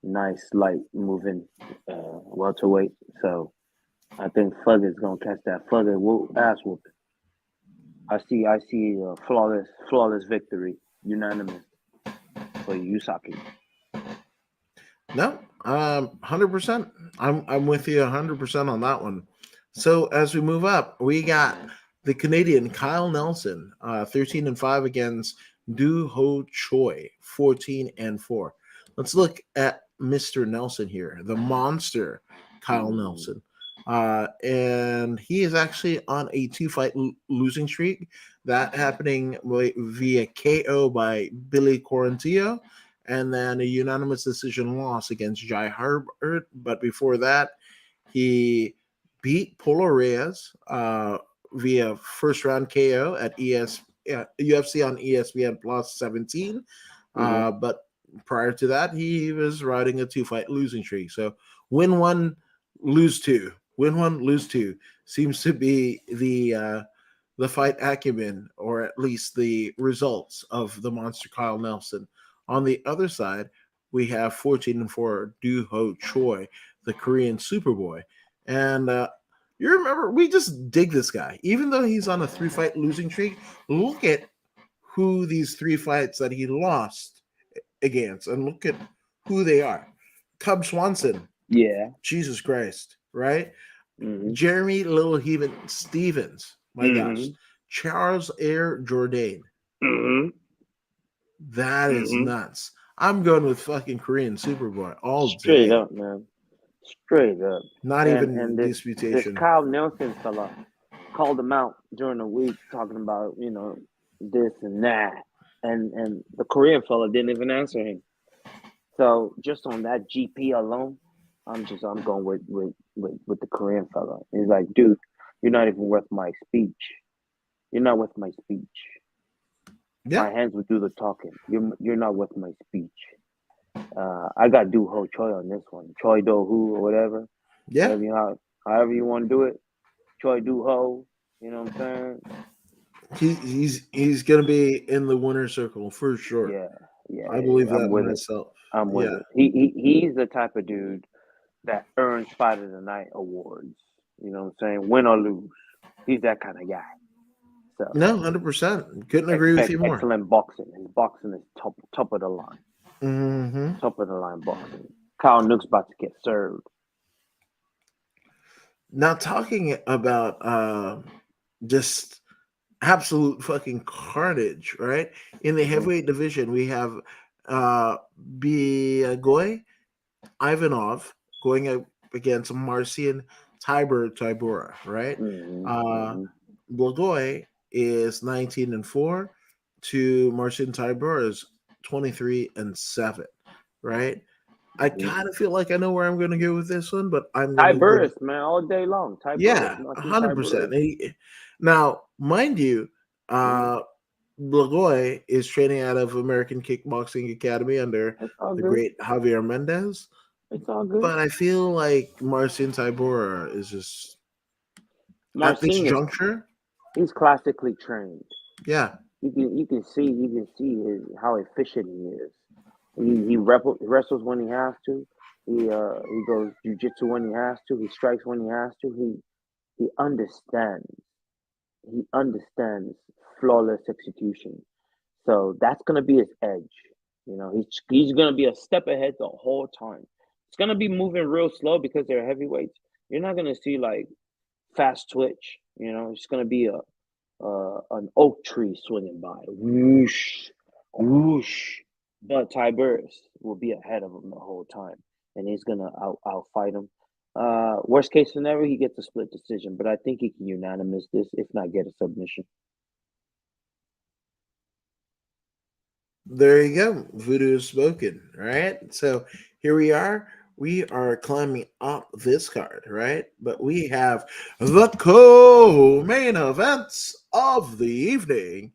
nice, light moving welterweight. So I think Fugger's gonna catch that Fugger ass whooping. I see a flawless victory, unanimous for Yusaki. No, 100%. I'm with you 100% on that one. So as we move up, we got the Canadian Kyle Nelson, 13-5 against Du Ho Choi, 14-4. Let's look at Mr. Nelson here, the monster Kyle Mm. Nelson. And he is actually on a two-fight losing streak. That happening via KO by Billy Quarantillo, and then a unanimous decision loss against Jai Herbert. But before that, he beat Polo Reyes via first round KO at UFC on ESPN Plus 17. Hmm. But prior to that, he was riding a two-fight losing streak. So win one, lose two. Win one, lose two seems to be the fight acumen, or at least the results of the monster Kyle Nelson. On the other side, we have 14-4 Du Ho Choi, the Korean Superboy. And you remember, we just dig this guy. Even though he's on a three-fight losing streak, look at who these three fights that he lost against, and look at who they are. Cub Swanson, Yeah. Jesus Christ, right? Hmm. Jeremy Little Heaven Stevens, my gosh. Hmm. Charles Air Jourdain. Hmm. That is Hmm. nuts. I'm going with fucking Korean Superboy all Straight day. up, man. Straight up. Not And even this disputation. Kyle Nelson fella called him out during the week, talking about this and that, and the Korean fella didn't even answer him. So just on that GP alone, I'm going with the Korean fella. He's like, dude, you're not even worth my speech. You're not worth my speech. Yeah, My hands will do the talking. You're not worth my speech. I got Do Ho Choi on this one. Choi Do Who or whatever. yeah. However you want to do it. Choi Do Ho. You know what I'm saying? He's gonna be in the winner's circle for sure. Yeah, yeah, I believe yeah. that I'm with it. myself. I'm with Yeah, it. He's the type of dude that earns Fight of the Night awards. You know what I'm saying? Win or lose. He's that kind of guy. So no, 100%. Couldn't agree with expect you more. excellent boxing. His boxing is top of the line. Hmm. Top of the line boxing. Kyle Nook's about to get served. Now talking about just absolute fucking carnage, right? In the Hmm. heavyweight division, we have uh Biagoy Ivanov going up against Marcian Tybura, right? Hmm. Uh Hmm. Blagoy is 19-4 to Marcin Tybura's 23-7, right? I Hmm. kind of feel like I know where I'm going to go with this one, but I'm going Ty to go. Burris, man, all day long. Ty Burris, Yeah, Martin Ty 100%. Burris. Now, mind you, Hmm. uh, Blagoy is training out of American Kickboxing Academy under It's all the good. great Javier Mendez, It's all good. but I feel like Marcin Tybura is just at this Marcin is juncture. he's classically trained. Yeah, You can see how efficient he is. He wrestles when he has to. He goes jujitsu when he has to. He strikes when he has to. He understands. He understands flawless execution. So that's gonna be his edge. He's gonna be a step ahead the whole time. It's gonna be moving real slow because they're heavyweights. You're not gonna see like fast twitch. It's gonna be an oak tree swinging by, whoosh, whoosh. But Tiberius will be ahead of him the whole time, and he's gonna outfight him. Worst case scenario, he gets a split decision, but I think he can unanimous this, if not get a submission. there you go. Voodoo is spoken, right? So here we are. we are climbing up this card, right? But we have the co-main events of the evening.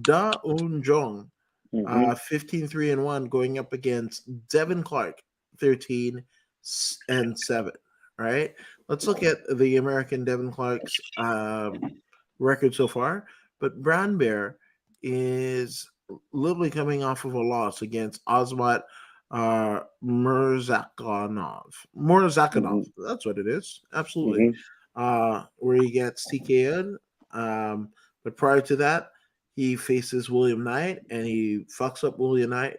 Da Un Jong, Mm-hmm. 15-3-1, going up against Devin Clark, 13-7. Right. Let's look at the American Devin Clark's record so far. But Brown Bear is literally coming off of a loss against Osmat Murzakanov. Mm-hmm. That's what it is. Absolutely. Mm-hmm. Where he gets TKO'd. But prior to that, he faces William Knight and he fucks up William Knight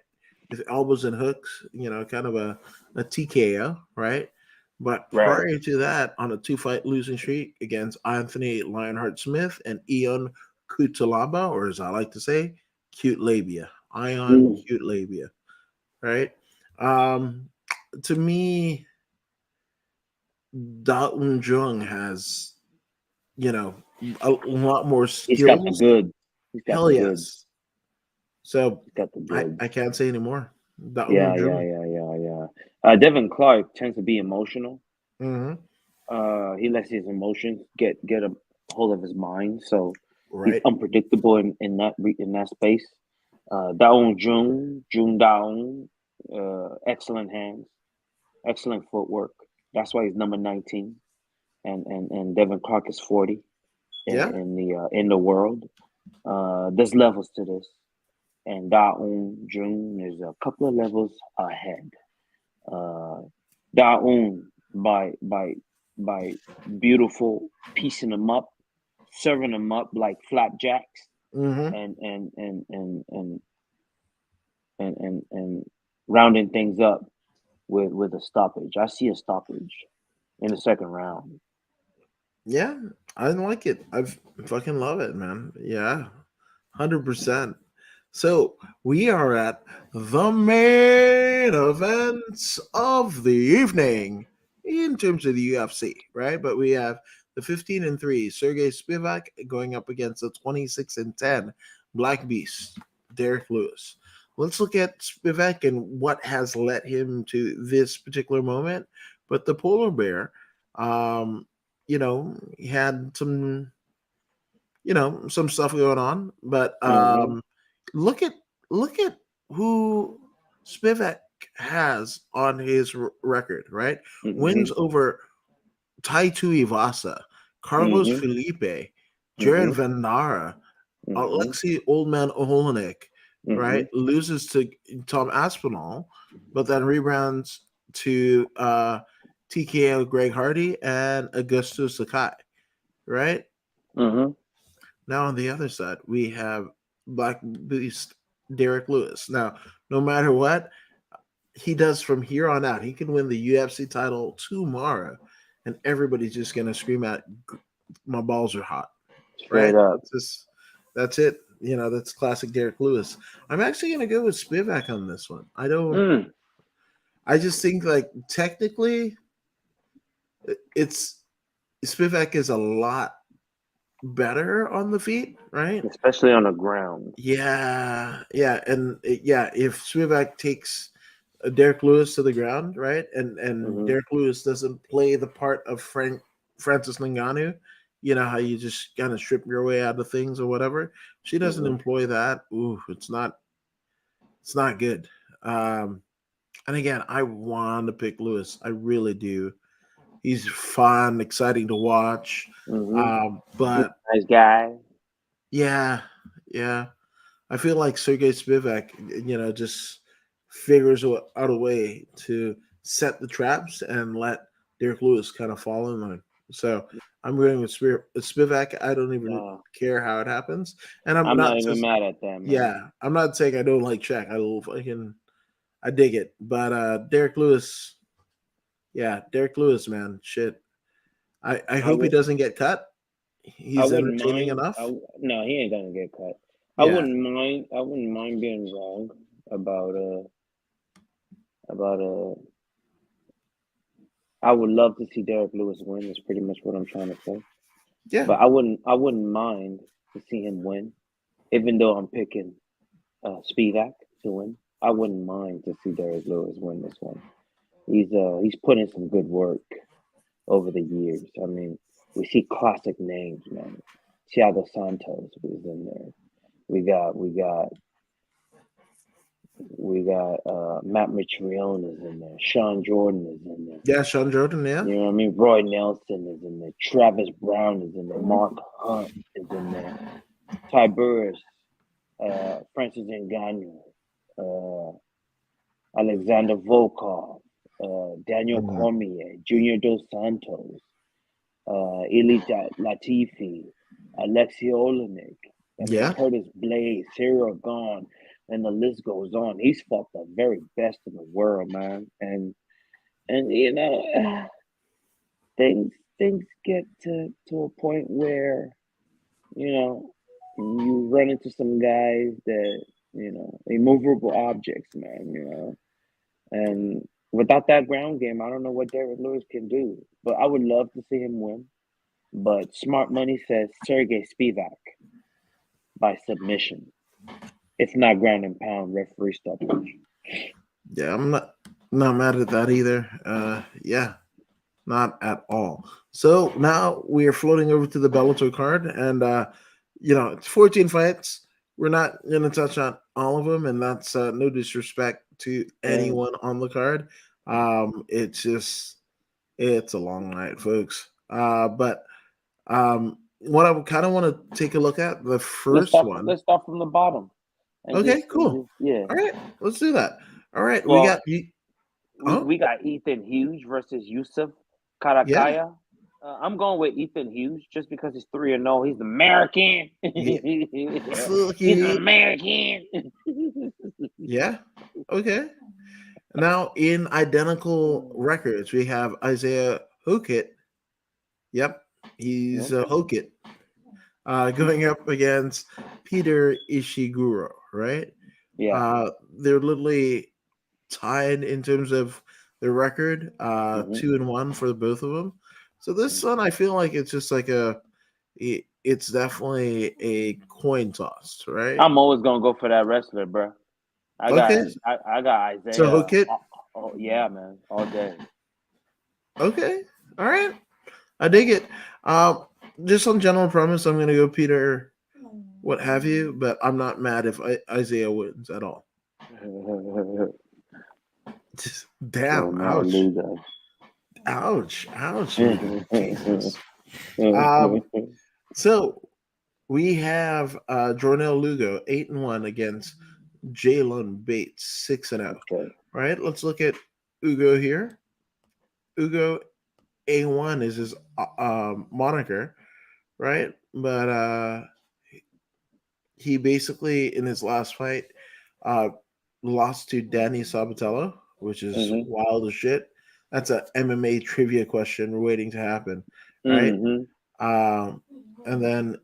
with elbows and hooks, kind of a TKO, right? But Right. prior to that, on a 2-fight losing streak against Anthony Lionheart Smith and Ion Kutalaba, or as I like to say, Cute Labia. Ion Mm. Cute Labia, right? Um, to me, Da Un Jung has, a lot more He's got the skills. good. He's got Hell the good. yes. So He's got the I, good. I can't say anymore. Da Un Yeah, yeah, Jung. yeah, yeah, yeah. Devin Clark tends to be emotional. Mm-hmm. He lets his emotions get a hold of his mind, so he's Right. unpredictable in that space. Daong Jung Daong, excellent hands, excellent footwork. That's why he's number 19, and Devin Clark is 40 Yeah. in the world. There's levels to this, and Daong Jung is a couple of levels ahead. Uh, Daong by beautiful piecing them up, serving them up like flapjacks, Mm-hmm. and and and and and and rounding things up with a stoppage. I see a stoppage in the second round. Yeah. I didn't like it. Fucking love it, man. Yeah. 100%. So we are at the main events of the evening in terms of the UFC, right? But we have the 15-3 Sergey Spivak going up against the 26-10 Black Beast Derek Lewis. Let's look at Spivak and what has led him to this particular moment. But the polar bear, he had some stuff going on, but Mm-hmm. look at look at who Spivak has on his record, right? Wins Mm-hmm. over Tai Tuivasa, Carlos Mm-hmm. Felipe, Jared Mm-hmm. Vandara, Mm-hmm. Alexei Oldman Olenek, Mm-hmm. right? Loses to Tom Aspinall, but then rebounds to TKO Greg Hardy and Augusto Sakai, right? Mm-hmm. Now on the other side, we have Black Beast Derek Lewis. Now, no matter what he does from here on out, he can win the UFC title tomorrow, and everybody's just gonna scream out, "My balls are hot!" Straight Right? up. That's it. That's classic Derek Lewis. I'm actually gonna go with Spivak on this one. I don't. Mm. I just think like technically, it's Spivak is a lot better on the feet, right? Especially on the ground. Yeah, yeah, and yeah, if Spivak takes Derek Lewis to the ground, right, and Mm-hmm. Derek Lewis doesn't play the part of Francis Ngannou, how you just kind of strip your way out of things or whatever. She doesn't Mm-hmm. employ that. Ooh, it's not good. Um, and again, I want to pick Lewis. I really do. He's fun, exciting to watch. Mm-hmm. But Nice guy. yeah, yeah. I feel like Sergey Spivak, just figures out a way to set the traps and let Derek Lewis kind of fall in line. So I'm going with Spivak. I don't even Uh, care how it happens, and I'm I'm not not even just mad at that, man. yeah. I'm not saying I don't like Czech. I dig it, but Derek Lewis, yeah, Derek Lewis, man, shit. I I hope he would. doesn't get cut. I He's wouldn't entertaining mind. enough. No, he ain't gonna get cut. I Yeah, wouldn't mind. I wouldn't mind being wrong about about I would love to see Derek Lewis win. Is pretty much what I'm trying to say. yeah, But I wouldn't mind to see him win, even though I'm picking Spivak to win. I wouldn't mind to see Derek Lewis win this one He's put in some good work over the years. I mean, we see classic names, man. Thiago Santos was in there. We got Matt Mitrione is in there. Sean Jordan is in there. Yeah, Sean Jordan. Yeah. You know what I mean? Roy Nelson is in there. Travis Brown is in there. Mark Hunt is in there. Ty Burris, Francis Ngannou, Alexander Volkov, Daniel Mhm. Cormier, Junior Dos Santos, Eli Latifi, Alexei Olenek. I mean, Yeah. Curtis Blades, Cyril Gahn, and the list goes on. He's fought the very best in the world, man. And you know, things get to a point where you know you run into some guys that immovable objects, man. And without that ground game, I don't know what Derek Lewis can do. But I would love to see him win. But smart money says Sergey Spivak by submission, if not ground and pound referee stoppage. Yeah, I'm not mad at that either. Yeah, not at all. So now we are floating over to the Bellator card, and it's 14 fights. We're not going to touch on all of them, and that's no disrespect to Yeah. anyone on the card. It's a long night, folks. But what I kind of want to take a look at the first one. Let's start from the bottom. Okay, cool. Yeah. All right, let's do that. All right, we Well, got you. we got Ethan Hughes versus Yusuf Yeah. Karakaya. I'm going with Ethan Hughes just because he's 3-0. He's American. Yeah. He's an American. Yeah. Okay. Now in identical records, we have Isaiah Hokit. Yep, he's Hokit. Going up against Peter Ishiguro, right? Yeah. They're literally tied in terms of their record, 2-1 for both of them. So this one, I feel like it's just like it's definitely a coin toss, right? I'm always gonna go for that wrestler, bro. I got Okay. Isaiah. So Hokit. Oh yeah, man, all day. Okay. All right. I dig it. Just on general premise, I'm gonna go Peter, what have you, but I'm not mad if Isaiah wins at all. Just, damn, ouch, ouch, Jesus. So we have Jornel Lugo 8-1 against Jalen Bates 6-0. Okay. Right. Let's look at Ugo here. Ugo A1 is his moniker, right? But he basically in his last fight lost to Danny Sabatello, which is wild as shit. That's a MMA trivia question we're waiting to happen, right? And then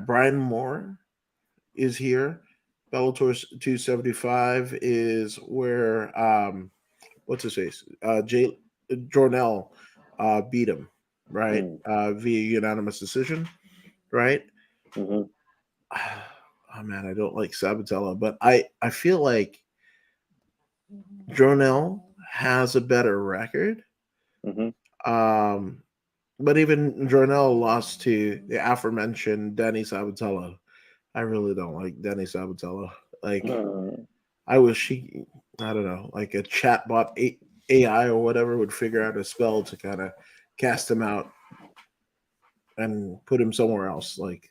Brian Moore is here. Bellator 275 is where what's his face? Jornell beat him, right? Via unanimous decision, right? Oh man, I don't like Sabatello, but I feel like Jornell has a better record. But even Jornell lost to the aforementioned Danny Sabatello. I really don't like Danny Sabatello. Like, I wish I don't know, like a chatbot AI or whatever would figure out a spell to kind of cast him out and put him somewhere else. Like,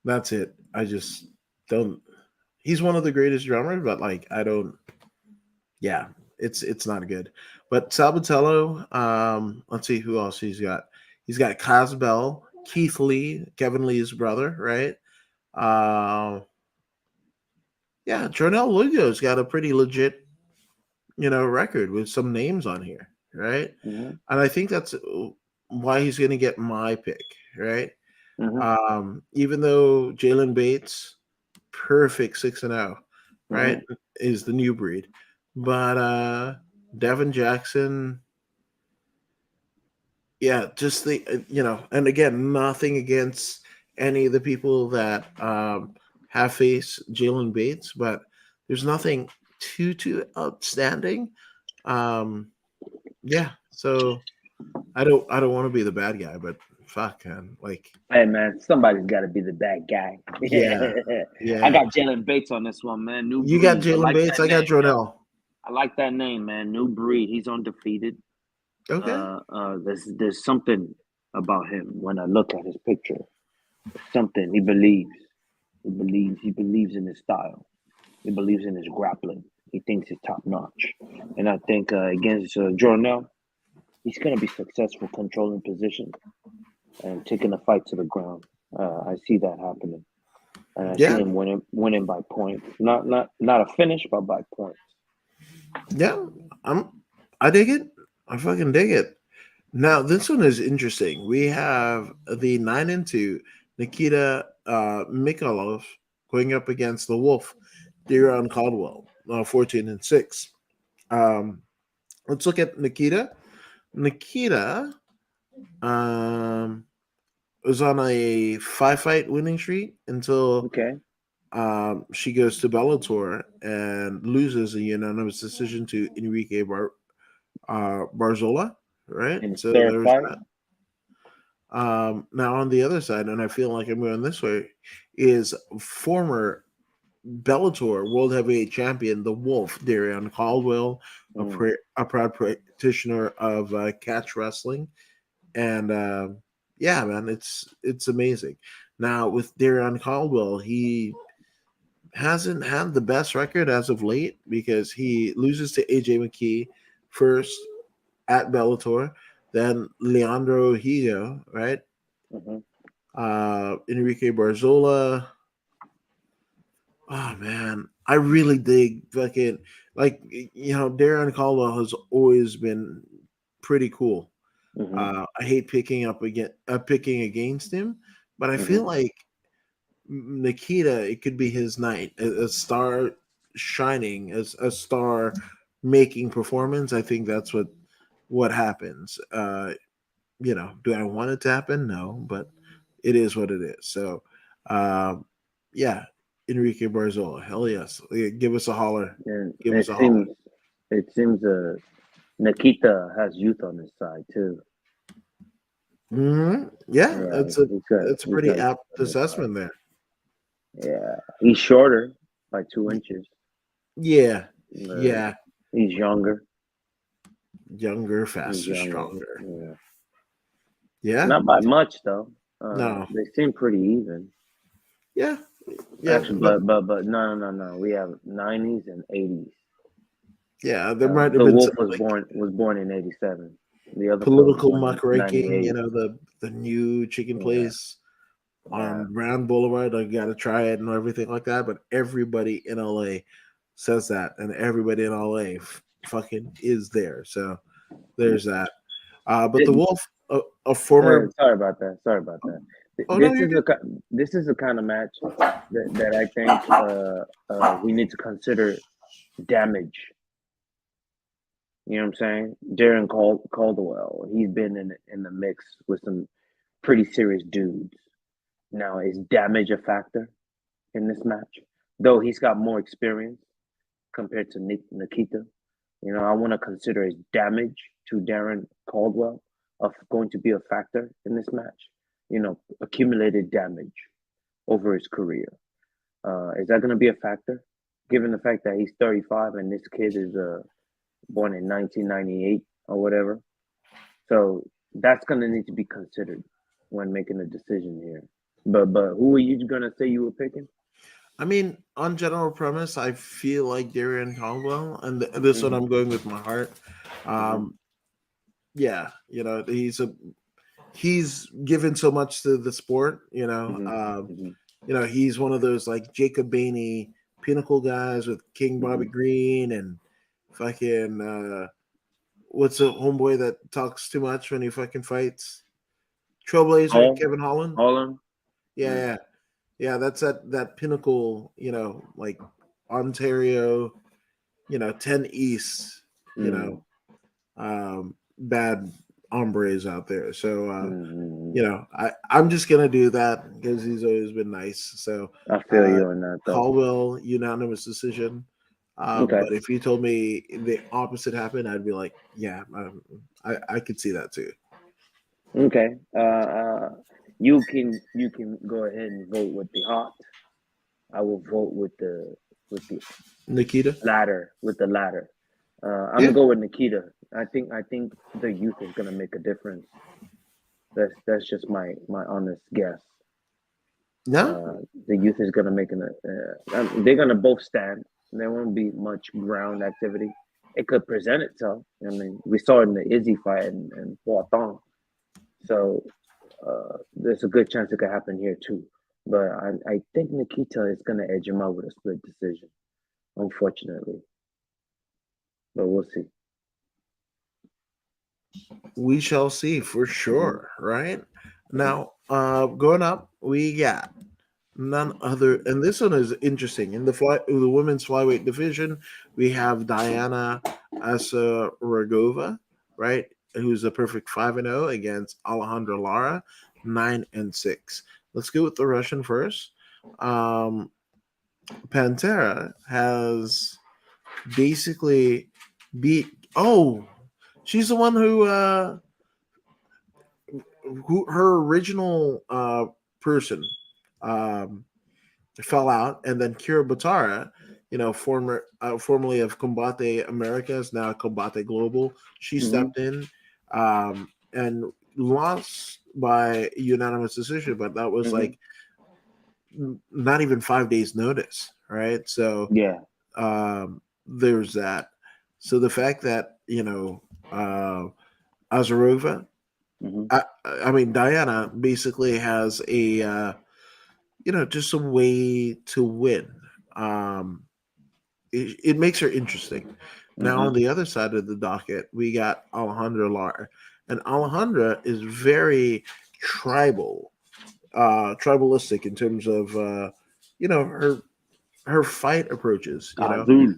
that's it. I just don't. He's one of the greatest drummers, but like, I don't. Yeah, it's not good. But Sabatello, let's see who else he's got. He's got Casbell, Keith Lee, Kevin Lee's brother, right? Jornell Lugo's got a pretty legit, record with some names on here, right? And I think that's why he's going to get my pick, right? Even though Jalen Bates, perfect 6-0, right, is the new breed, but Devin Jackson, just and again, nothing against any of the people that have faced Jalen Bates, but there's nothing too outstanding. Um, yeah, so I don't want to be the bad guy, but fuck, man, like Hey man, somebody's got to be the bad guy. yeah, I yeah. got Jalen Bates on this one, man. New You got breed. I Jalen like Bates, that I got name, yo. Jornell. I like that name, man. New breed. He's undefeated. Okay, There's something about him when I look at his picture. Something he believes. He believes in his style. He believes in his grappling. He thinks he's top notch. And I think against Jornell, he's gonna be successful controlling position and taking the fight to the ground. I see that happening, and I see yeah, him winning by points. Not a finish, but by points. yeah. I'm I dig it. I fucking dig it. Now this one is interesting. We have the 9-2 Nikita Mikhailov going up against the Wolf Deron Caldwell, 14-6. Um, let's look at Nikita. Nikita um, was on a 5-fight winning streak until Okay, she goes to Bellator and loses a unanimous decision to Enrique Barzola. Right, in his so third there's fight. that. Now on the other side, and I feel like I'm going this way, is former Bellator World Heavyweight Champion, the Wolf, Darion Caldwell, Mm, a proud practitioner of catch wrestling, and yeah, man, it's amazing. Now with Darion Caldwell, he hasn't had the best record as of late because he loses to AJ McKee first at Bellator, then Leandro Higo, right? mm-hmm. Enrique Barzola. Oh man, I really dig fucking like Darren Caldwell has always been pretty cool. Mm-hmm. I hate picking against him, but I feel Mm-hmm. like Nikita, it could be his night, a star shining, as a star making performance. I think that's what happens. Do I want it to happen? No, but it is what it is. So, um, yeah, Enrique Barzola, hell yes, give us a holler, And give us a holler. it seems Nikita has youth on his side too. Yeah, Yeah, that's a he's pretty got youth apt on his side. assessment there. Yeah, he's shorter by 2 inches. Yeah, Uh, yeah, he's younger. younger, He's faster, younger. stronger. Yeah, Yeah, not by much though. no, They seem pretty even. yeah, yeah, Actually, but but no. We have 90s and 80s. yeah, there might have The been Wolf some like was born in 87. The other fellow was political born in muckraking. 98. The new chicken Yeah, place yeah. on Brown Boulevard. I got to try it and everything like that. But everybody in LA says that, and everybody in LA fucking is there. So there's that. But the It- Wolf, a former. sorry about that. Sorry about that. Oh no, you're good. This is the kind of match that I think we need to consider damage. You know what I'm saying? Caldwell, he's been in the mix with some pretty serious dudes. Now, is damage a factor in this match? Though he's got more experience compared to Nikita. I want to consider his damage to Darren Caldwell of going to be a factor in this match. Accumulated damage over his career. Is that going to be a factor, given the fact that he's 35 and this kid is born in 1998 or whatever? So that's going to need to be considered when making a decision here. But who are you going to say you were picking? I mean, on general premise, I feel like Darian Caldwell, and this one Mm-hmm, I'm going with my heart. mm-hmm, Um, yeah, he's given so much to the sport. mm-hmm, mm-hmm. He's one of those like Jacob Bainey pinnacle guys with King Mm-hmm. Bobby Green and fucking what's the homeboy that talks too much when he fucking fights? Trailblazer, Hall, Kevin Holland. Holland. Yeah, Mm, yeah, yeah. That's that pinnacle. Like Ontario. 10 East. mm, Bad hombres out there. So mm. I'm just gonna do that because he's always been nice. So I feel uh, you on that though. Caldwell unanimous decision. Okay. But if you told me the opposite happened, I'd be like, yeah, I could see that too. Okay. You can go ahead and vote with the heart. I will vote with the Nikita? latter. With the latter. I'm Yeah. gonna go with Nikita. I think the youth is gonna make a difference. That's just my honest guess. No? Uh, the youth is gonna make an. They're gonna both stand. There won't be much ground activity. It could present itself. I mean, we saw it in the Izzy fight and Poitin. So there's a good chance it could happen here too. But I think Nikita is gonna edge him out with a split decision, unfortunately. But we'll see. We shall see for Hmm. sure, right? Hmm. Now, going up, we got none other, and this one is interesting. In the women's flyweight division, we have Diana Asaragova, right, who's a perfect 5-0 against Alejandra Lara, 9-6. Let's go with the Russian first. Um, Pantera has basically beat. Oh, she's the one who her original person um, fell out, and then Kira Batara, formerly of Combate Americas, now Combate Global, she Hmm. stepped in and lost by unanimous decision, but that was Hmm. like not even 5 days notice, right? So Yeah. there's that. So the fact that Azarova, Hmm. I mean Diana basically has a just a way to win. Um, it makes her interesting. Now Hmm. on the other side of the docket, we got Alejandra Lar, and Alejandra is very tribal, tribalistic in terms of her fight approaches. Azul.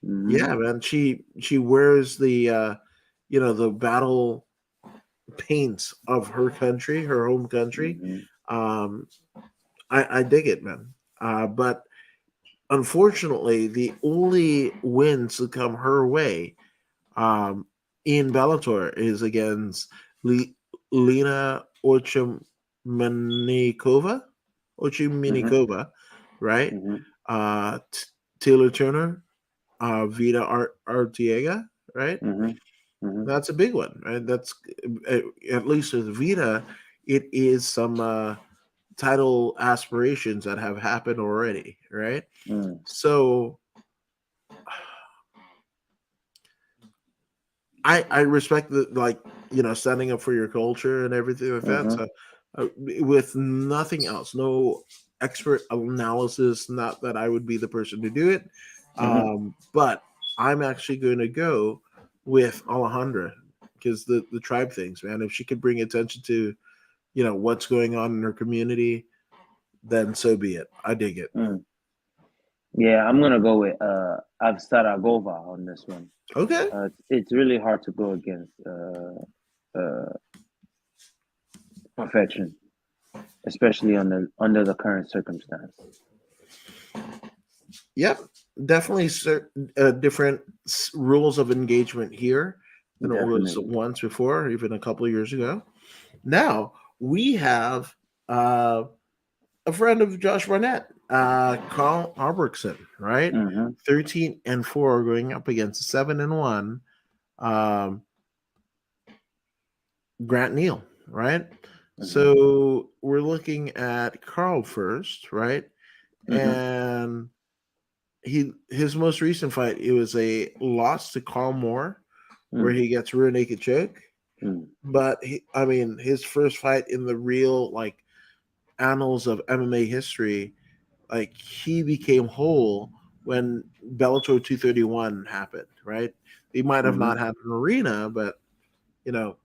Hmm. Yeah, man, she wears the battle paints of her country, her home country. Hmm. Um, I dig it, man. But unfortunately, the only wins to come her way um, in Bellator is against Lena Hmm. Ochimenikova, right? Hmm. Taylor Turner, Vita Artiega, right? Hmm. Hmm. That's a big one, right? That's at least with Vita, it is some title aspirations that have happened already, right? Mm. So I respect the standing up for your culture and everything like that. Hmm. So with nothing else, no expert analysis. Not that I would be the person to do it, Hmm. but I'm actually going to go with Alejandra because the tribe things, man. If she could bring attention to what's going on in her community, then so be it. I dig it. Mm. Yeah, I'm gonna go with Avsaragova on this one. Okay. It's really hard to go against perfection, especially under the current circumstance. Yep, definitely different rules of engagement here than it was Definitely. once before, even a couple of years ago. Now we have uh, a friend of Josh Barnett, Carl Albrechtsen, right? Hmm. 13-4 going up against 7-1 um, Grant Neal, right? Hmm. So we're looking at Carl first, right? Hmm. And his most recent fight, it was a loss to Carl Moore where Mm. he gets rear naked choke. Mm. But I mean, his first fight in the real annals of MMA history, he became whole when Bellator 231 happened. Right? He might have Hmm. not had an arena, but you know,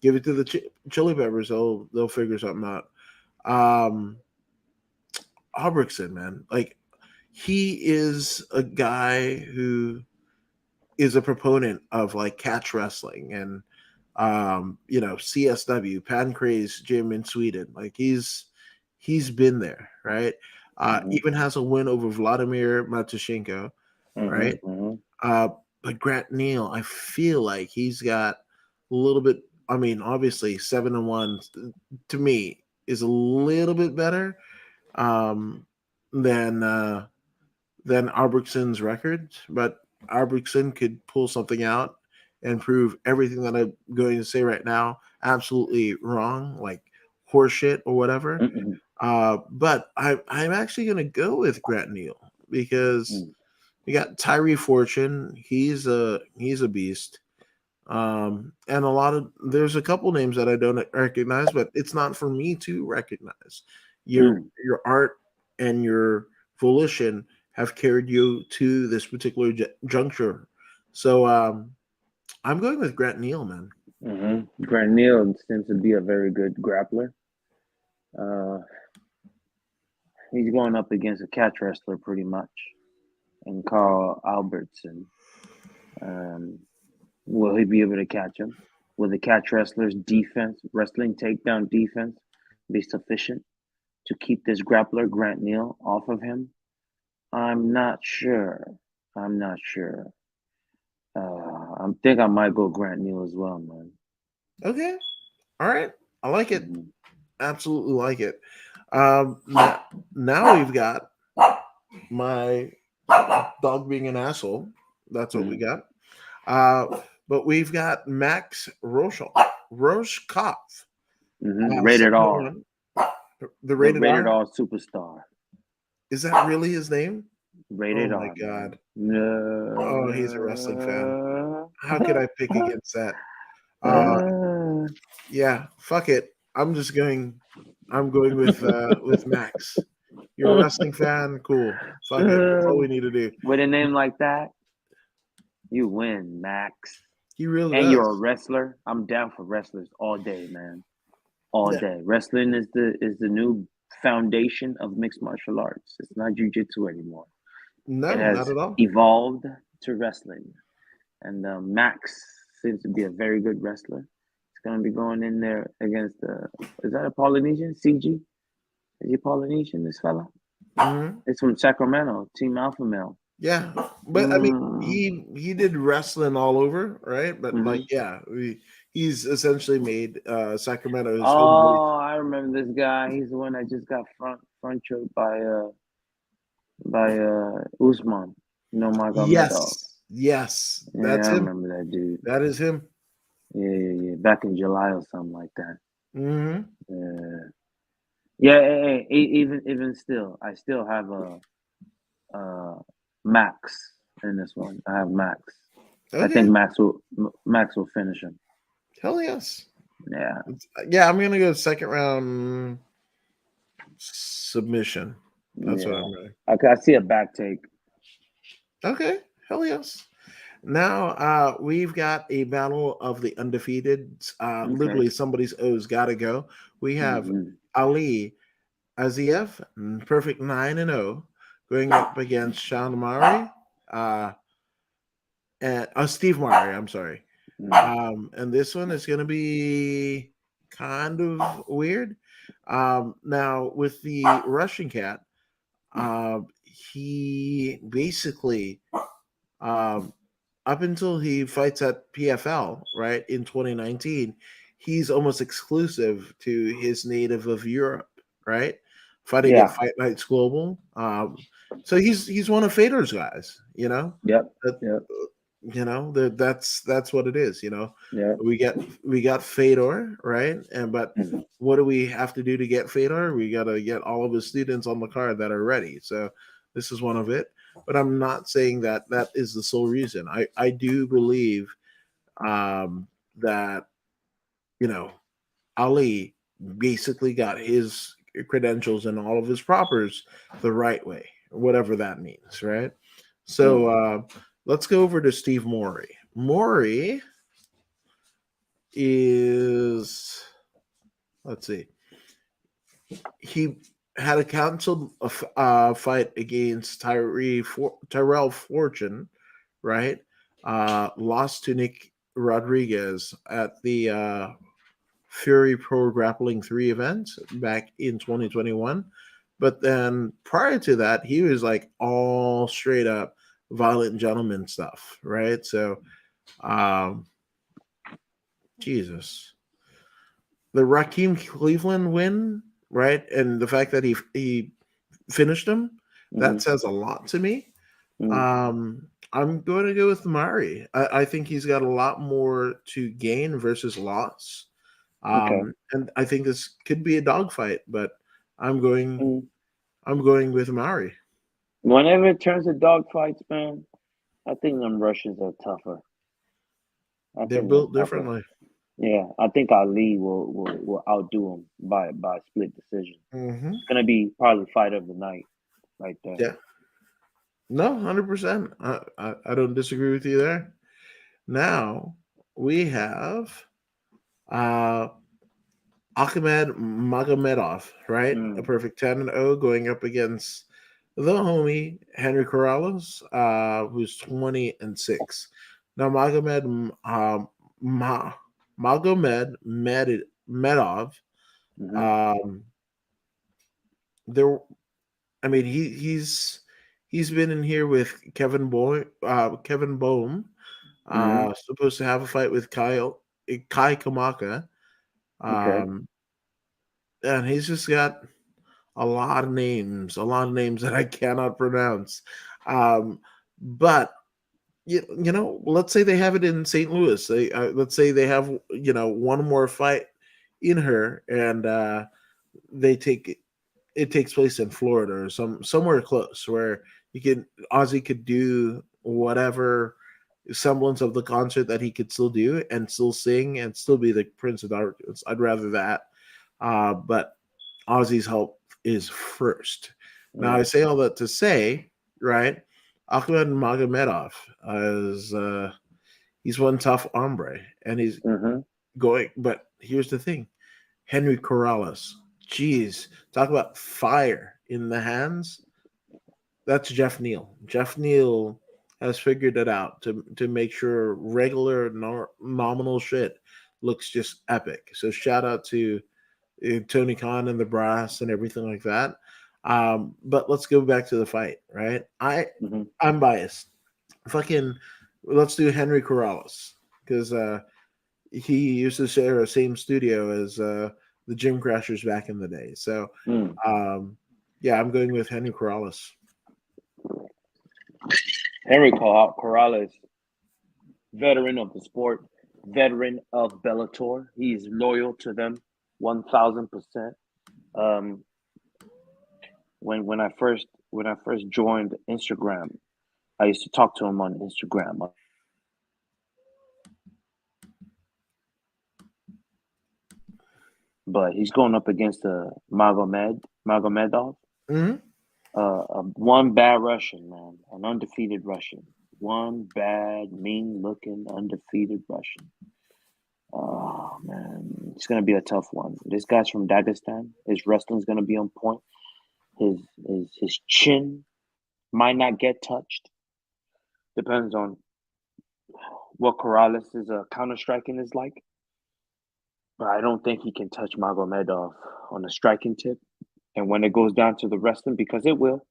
give it to the Chili Peppers, they'll figure something out. Um, Albrechtsen, man, he is a guy who is a proponent of catch wrestling and CSW Pancrase gym in Sweden. He's been there, right? Hmm. Even has a win over Vladimir Matushenko, Hmm. right? Uh, but Grant Neal, I feel like he's got a little bit. I mean, obviously, 7-1 to me is a little bit better um, than Albrechtson's record, but Albrechtson could pull something out and prove everything that I'm going to say right now absolutely wrong, like horseshit or whatever. Mm-mm. But I'm actually going to go with Grant Neal because Mm. we got Tyree Fortune. He's a beast. And there's a couple names that I don't recognize, but it's not for me to recognize. Mm. Your art and your volition have carried you to this particular juncture. So I'm going with Grant Neal, man. Grant Neal seems to be a very good grappler. Uh, he's going up against a catch wrestler pretty much, and Carl Albertson. Um, will he be able to catch him? Will the catch wrestler's wrestling takedown defense, be sufficient to keep this grappler Grant Neal off of him? I'm not sure. I'm not sure. I think I might go Grant Neal as well, man. Okay, all right, I like it. Mm-hmm. Absolutely like it. Now we've got my dog being an asshole. That's what we Mm-hmm. got. But we've got Max Roshkov, Rated second R, one. The the rated rated R. R superstar. Is that really his name? Oh Rated my R, man. god. Oh, he's a wrestling fan. No. How could I pick against that? Uh, yeah, fuck it. I'm going with Max. You're a wrestling fan? Cool. Fuck it. That's all we need to do. With a name like that, you win, Max. He really And you're a does. wrestler. I'm down for wrestlers all day, man. All Yeah. day. Wrestling is the new foundation of mixed martial arts. It's not jujitsu anymore. It No, not has at all. evolved to wrestling. And Max seems to be a very good wrestler. He's going to be going in there against is that a Polynesian? CG? Is he Polynesian, this fella? Hmm. It's from Sacramento, Team Alpha Male. Yeah, but I mean, Mm. he did wrestling all over, right? But like, Hmm. yeah, he's essentially made Sacramento his home base. Oh, I remember this guy. He's the one that just got front choked by Usman, no Magomedov. Yes, Yeah, that's I him. remember that dude. That is him. Yeah, yeah, yeah. Back in July or something like that. Hmm. Yeah, yeah. Even still, I still have a Max in this one. I have Max. I think Okay, Max will finish him. hell yes. Yeah. Yeah, I'm gonna go second round submission. That's what Yeah. I'm going. I see a back take. Okay, hell yes. Now we've got a battle of the undefeated. Okay. Literally, somebody's O's got to go. We have Hmm. Ali Aziev, perfect 9-0, going up against Sean Murray, uh, and Steve Murray. I'm sorry. And this one is going to be kind of weird. Now with the Russian cat, he basically um, up until he fights at PFL, right, in 2019, he's almost exclusive to his native of Europe, right? Fighting at Yeah. Fight Nights Global. So he's one of Fedor's guys, you know. Yep. That Yep. that's what it is, you know. Yep. We got Fedor, right? And but Mhm. what do we have to do to get Fedor? We got to get all of his students on the card that are ready. So this is one of it. But I'm not saying that that is the sole reason. I do believe that you know Ali basically got his credentials and all of his propers the right way, whatever that means, right? So Mm. let's go over to Steve Morey. Morey is, let's see, he had a canceled fight against Tyrell Fortune, right? Lost to Nick Rodriguez at the Fury Pro Grappling 3 event back in 2021. But then prior to that, he was like all straight up violent gentleman stuff, right? So, um, Jesus, the Raheem Cleveland win, right, and the fact that he finished him, Mm-hmm. that says a lot to me. Mm-hmm. I'm going to go with Mari. I think he's got a lot more to gain versus loss. Okay. And I think this could be a dogfight, but I'm going Mm. I'm going with Mari. Whenever it turns to dog fights, man, I think them Russians are tougher. I They're think they're built tougher. differently. Yeah, I think Ali will outdo him by split decision. Hmm. It's gonna be probably fight of the night right there. Yeah. No, 100%. I don't disagree with you there. Now we have uh Akhmed Magomedov, right? A Mm, perfect 10-0 going up against the homie Henry Corrales, who's 20-6. Now Ma, Medov, mm-hmm, um, there. I mean, he's been in here with Kevin Bohm, mm-hmm. supposed to have a fight with Kai Kamaka, Okay. um, and he's just got a lot of names that I cannot pronounce. Um, but let's say they have it in St. Louis. Let's say they have one more fight in her, and they take it takes place in Florida or somewhere close where Ozzy could do whatever semblance of the concert that he could still do and still sing and still be the Prince of Darkness. I'd rather that. But Ozzy's help is first. Now I Yeah. say all that to say, right? Ahmed Magomedov is he's one tough hombre, and he's Mm-hmm. going. But here's the thing: Henry Corrales. Jeez, talk about fire in the hands. That's Jeff Neal. Jeff Neal has figured it out to make sure regular nominal shit looks just epic. So shout out to Tony Khan and the brass and everything like that. But let's go back to the fight, right? Mm-hmm. I'm biased. Fucking, let's do Henry Corrales because he used to share the same studio as the Gym Crashers back in the day. So, Mm. um, yeah, I'm going with Henry Corrales. Corrales, veteran of the sport, veteran of Bellator. He's loyal to them, 1,000%. Um, when I first joined Instagram, I used to talk to him on Instagram. But he's going up against Magomedov, Mm-hmm. one bad Russian, man, an undefeated Russian, one bad, mean-looking, undefeated Russian. Oh man, it's gonna be a tough one. This guy's from Dagestan. His wrestling's gonna be on point. His chin might not get touched. Depends on what Corrales' counter striking is like. But I don't think he can touch Magomedov on the striking tip. And when it goes down to the wrestling, because it will,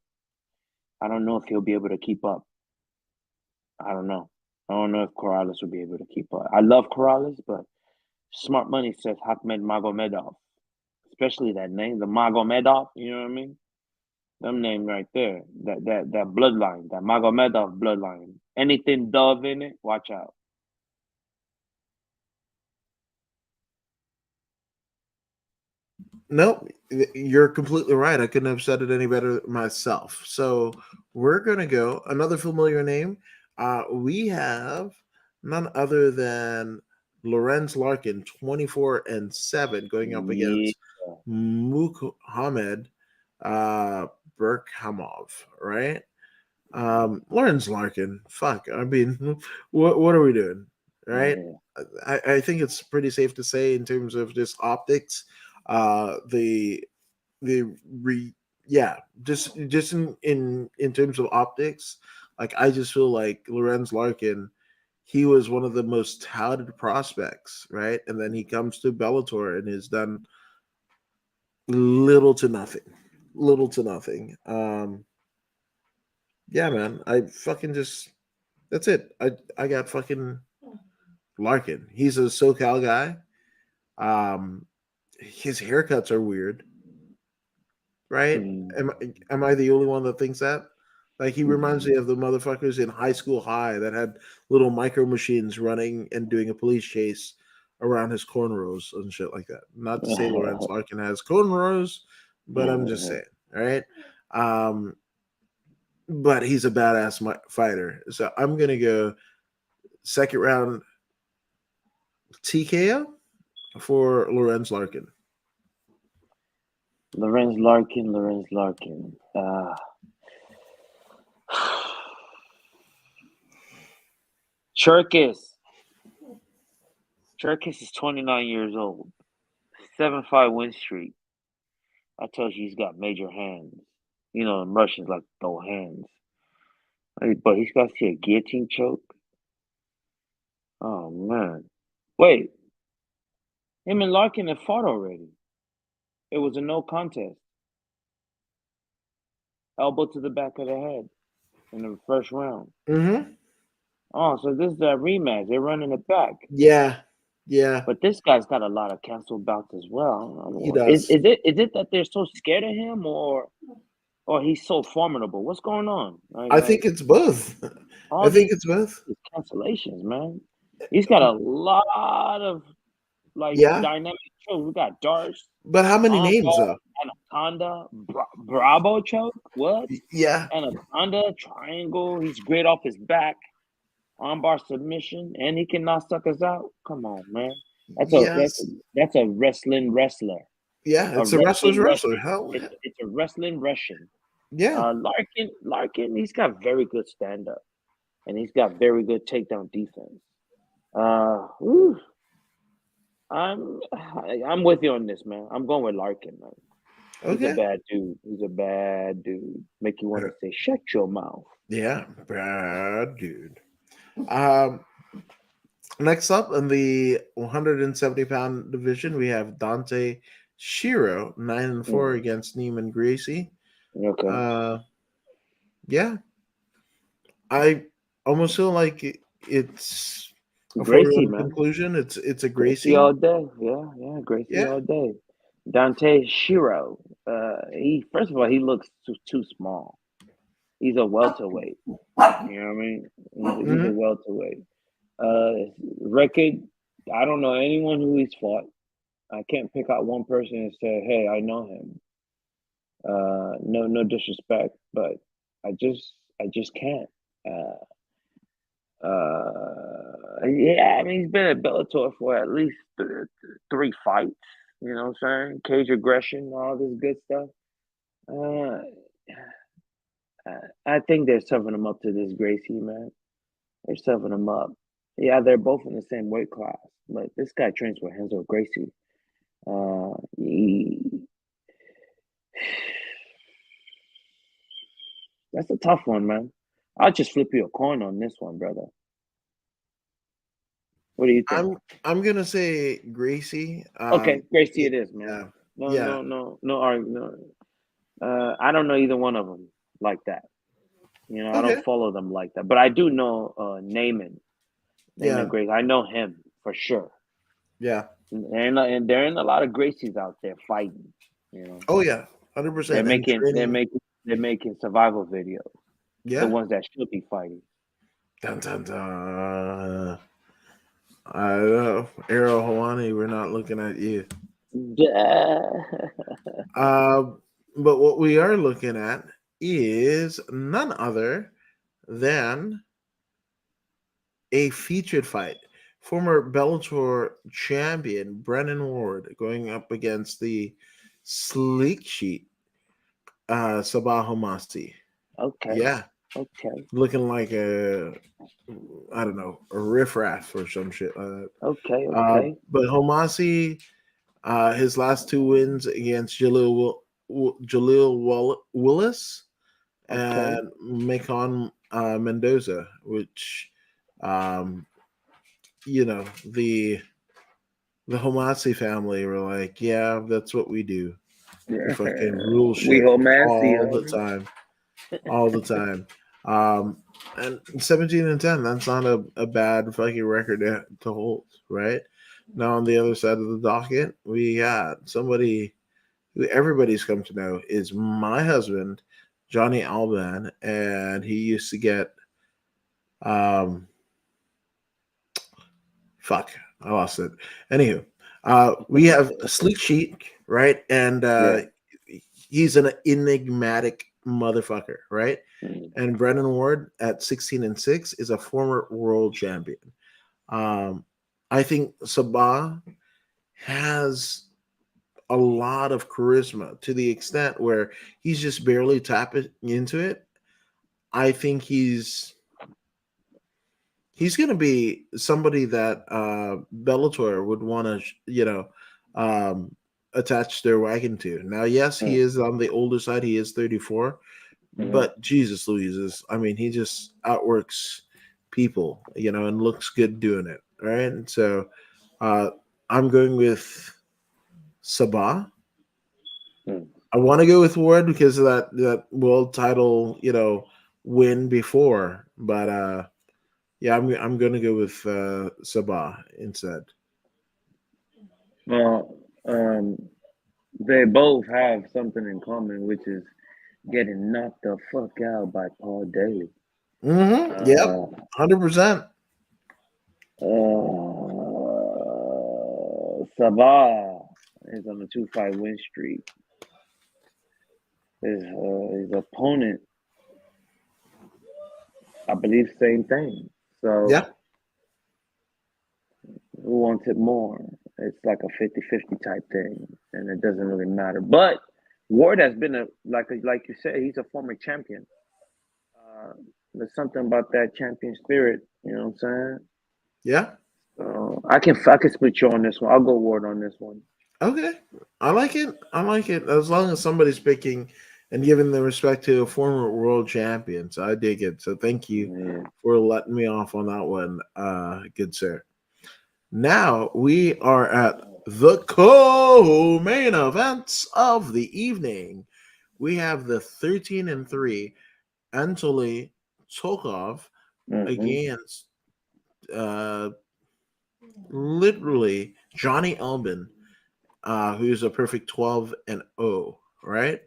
I don't know if he'll be able to keep up. I don't know. I don't know if Corrales will be able to keep up. I love Corrales, but smart money says Ahmed Magomedov, especially that name, the Magomedov. You know what I mean? Them name right there, that bloodline, that Magomedov bloodline. Anything dove in it, watch out. Nope, you're completely right. I couldn't have said it any better myself. So we're gonna go another familiar name. We have none other than Lorenz Larkin, 24-7, going up Yeah. against Muhammad uh, Berkhamov, right? Lorenz Larkin. Fuck. I mean, what are we doing, right? Yeah. I think it's pretty safe to say in terms of just optics, the re yeah, just in terms of optics, like I just feel like Lorenz Larkin, he was one of the most touted prospects, right? And then he comes to Bellator and has done little to nothing, little to nothing. Yeah, man. I fucking just that's it. I got fucking Larkin. He's a SoCal guy. Um, his haircuts are weird, right? Mm. Am I the only one that thinks that? Like he reminds me of the motherfuckers in High School High that had little micro machines running and doing a police chase around his cornrows and shit like that. Not to say Lorenz Larkin has cornrows, but I'm just saying, all right? Um, but he's a badass fighter. So I'm gonna go second round TKO for Lorenz Larkin. Lorenz Larkin, Lorenz Larkin. Cherkis. Cherkis is 29 years old. 7-5 win streak. I told you he's got major hands. You know, Russians like to throw hands. But he's got to see a guillotine choke. Oh, man. Wait. Him and Larkin have fought already. It was a no contest. Elbow to the back of the head in the first round. Mm-hmm. Oh, so this is a rematch. They're running it back. Yeah. Yeah. But this guy's got a lot of canceled bouts as He well. Is does. it that they're so scared of him, or he's so formidable? What's going on? I think it's both. I All think these it's both. cancellations, man. He's got a lot of like Yeah. dynamic shows. We got darts, But how many on names ball, though? anaconda, Bravo choke. What? Yeah. Anaconda, triangle. He's great off his back. Armbar submission, and he can knock suckers out. Come on, man. That's a that's Yes. that's a wrestling wrestler. Yeah. A It's a wrestler's wrestling wrestler. Russian. Hell yeah. It's a wrestling Russian. Yeah. Larkin, he's got very good stand up, and he's got very good takedown defense. Whew, I'm with you on this, man. I'm going with Larkin, man. He's a Okay. bad dude. He's a bad dude. Make you want to say, shut your mouth. Yeah. Bad dude. Um. Next up in the 170-pound division, we have Dante Shiro, 9-4 Mm, against Neiman Gracie. okay. Uh, yeah, I almost feel like it's a Gracie, foregone man. conclusion. It's a Gracie Gracie. all day. Yeah, Gracie Yeah, all day. Dante Shiro. He first of all he looks too small. He's a welterweight. You know what I mean? He's a hmm welterweight. Record. I don't know anyone who he's fought. I can't pick out one person and say, "Hey, I know him." No disrespect, but I just can't. Uh, yeah, I mean, he's been at Bellator for at least three fights. You know what I'm saying? Cage aggression, all this good stuff. Uh, I think they're serving him up to this Gracie, man. They're serving him up. Yeah, they're both in the same weight class, but this guy trains with Renzo Gracie. He, that's a tough one, man. I'll just flip you a coin on this one, brother. What do you think? I'm gonna say Gracie. Okay, Gracie, it is, man. Yeah, No, yeah. no, no, no argument. No. I don't know either one of them like that. You know, I don't Okay. follow them like that. But I do know Naaman Yeah, Grace. I know him for sure. yeah. And there ain't a lot of Gracies out there fighting. You know, Oh yeah, they're 100%. And making they're training. making they're making survival videos. The Yeah. ones that should be fighting. Dun, dun, dun. I don't know, Arrow Hawani. We're not looking at you. Duh. But what we are looking at is none other than a featured fight. Former Bellator champion Brennan Ward going up against the sleek sheet Sabah Homasi. Okay, Yeah, okay, looking like I don't know, a riffraff or some shit. okay. But Homasi, his last two wins against Jaleel Willis Okay. and Macon Mendoza, which um, the Homasi family were like, yeah, that's what we do. We fucking rule We shit Homasi, all the homie. time, all the time. And 17-10, that's not a bad fucking record to hold, right? Now on the other side of the docket, we got somebody who everybody's come to know is my husband, Johnny Alban, and he used to get um fuck, I lost it. Anywho, we have Sleek Sheet, right? And Yeah. he's an enigmatic motherfucker, right? Mm-hmm. And Brennan Ward at 16-6 is a former world champion. Um, I think Sabah has a lot of charisma to the extent where he's just barely tapping into it. I think he's going to be somebody that Bellator would want to, um, attach their wagon to. Now, yes, he is on the older side. He is 34, Mm-hmm. but Jesus Louises, I mean, he just outworks people, and looks good doing it, right? And so uh, I'm going with Sabah. Mm. I want to go with Ward because of that world title, win before, but yeah, I'm gonna go with Sabah instead. Well, they both have something in common, which is getting knocked the fuck out by Paul Daly. Mm-hmm. Yep. Uh, 100%. Sabah is on a 2-fight win streak. His opponent, I believe, same thing. So Yeah. who wants it more? It's like a 50-50 type thing, and it doesn't really matter. But Ward has been like you said, he's a former champion. Uh, there's something about that champion spirit. You know what I'm saying? Yeah. I can split you on this one. I'll go Ward on this one. Okay. I like it. I like it. As long as somebody's picking and giving the respect to a former world champion. So I dig it. So thank you Yeah. for letting me off on that one, good sir. Now we are at the co-main events of the evening. We have the 13-3 Anatoly Tokov Mm-hmm. against uh, literally Johnny Elbin, who's a perfect 12-0, right?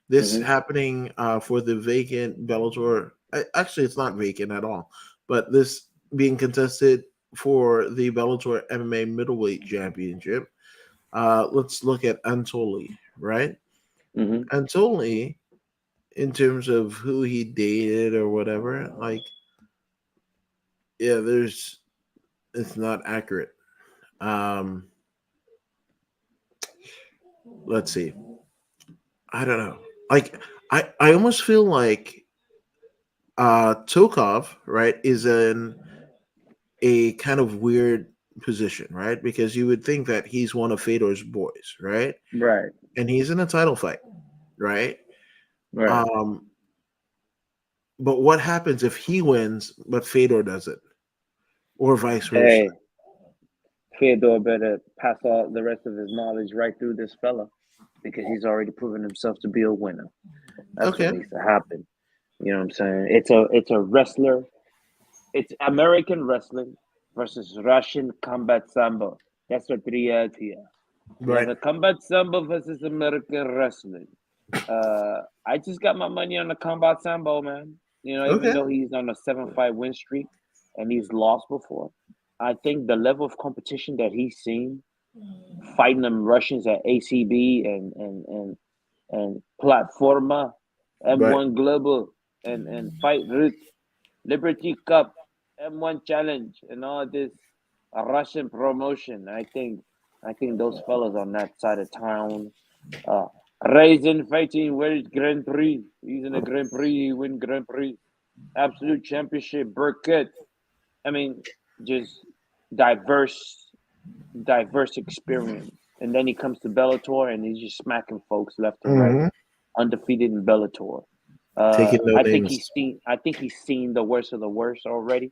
This Mm-hmm. happening for the vacant Bellator. Actually, it's not vacant at all, but this being contested for the Bellator MMA Middleweight Championship. Let's look at Antoli, right? Mm-hmm. Antoli, in terms of who he dated or whatever, like, yeah, it's not accurate. Um, let's see. I don't know. Like, I almost feel like Tokov, right, is in a kind of weird position, right? Because you would think that he's one of Fedor's boys, right? Right. And he's in a title fight, right? Right. Um, but what happens if he wins but Fedor doesn't, or vice versa? Hey, Fyodor better pass all the rest of his knowledge right through this fella because he's already proven himself to be a winner. That's what Okay, needs to happen. You know what I'm saying? It's a wrestler. It's American wrestling versus Russian combat sambo. That's what it is here. We have right. a combat sambo versus American wrestling. I just got my money on the combat sambo, man. You know, even Okay, though he's on a 7-5 win streak and he's lost before, I think the level of competition that he's seen fighting them Russians at ACB and Platforma, right. M1 Global, and Fight Route, Liberty Cup, M1 Challenge, and all this Russian promotion. I think those fellas on that side of town, uh, Raisin fighting where's Grand Prix. He's in a Grand Prix. He win Grand Prix, absolute championship. Burkett. I mean, just diverse, diverse experience. And then he comes to Bellator and he's just smacking folks left and right, Mm-hmm. undefeated in Bellator. Taking no I think names. he's seen. I think he's seen the worst of the worst already.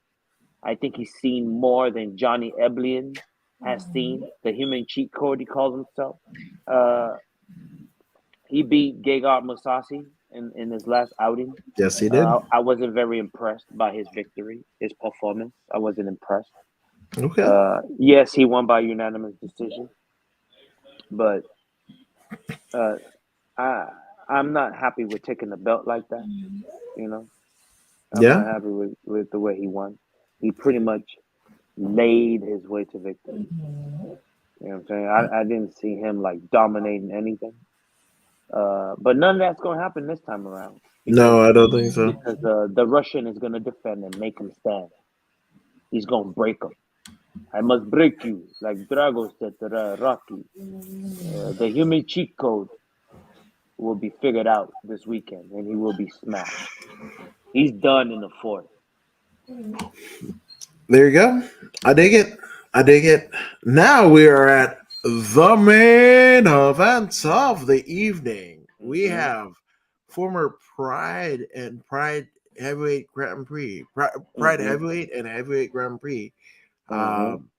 I think he's seen more than Johnny Eblian has seen. The human cheat code he calls himself. Uh, he beat Gegard Mousasi in his last outing. Yes, he did. I wasn't very impressed by his victory, his performance. I wasn't impressed. Okay. Yes, he won by unanimous decision, but uh, I I'm not happy with taking the belt like that. You know, I'm Yeah. not happy with the way he won. He pretty much laid his way to victory. You know what I'm saying? I didn't see him like dominating anything. But none of that's gonna happen this time around No, I don't think so. because the Russian is gonna defend and make him stand. He's gonna break him. I must break you, like Drago said to Rocky. The human cheat code will be figured out this weekend, and he will be smashed. He's done in the fourth. There you go. I dig it. I dig it. Now we are at the main events of the evening. We Mm-hmm. have former Pride and Pride Heavyweight Grand Prix, Pride Mm-hmm. Heavyweight and Heavyweight Grand Prix Mm-hmm. um,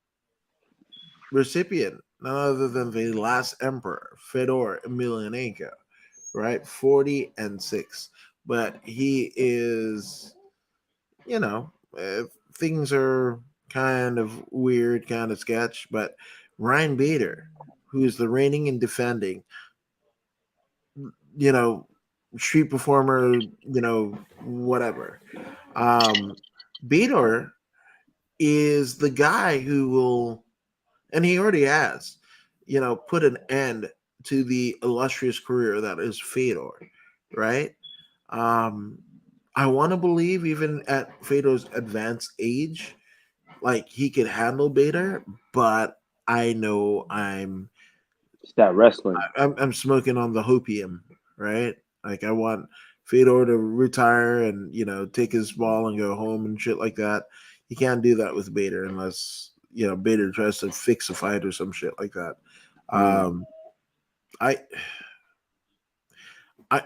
recipient, none other than the last emperor, Fedor Emelianenko, right? 40-6. But he is, you know, things are kind of weird, kind of sketch. But Ryan Bader, who is the reigning and defending, you know, street performer, whatever. Um, Bader is the guy who will, and he already has, put an end to the illustrious career that is Fedor, right? Um, I want to believe, even at Fedor's advanced age, like he could handle Bader, but I know It's that wrestling. I'm smoking on the hopium, right? Like I want Fedor to retire and take his ball and go home and shit like that. He can't do that with Bader unless Bader tries to fix a fight or some shit like that. Mm. Um, I,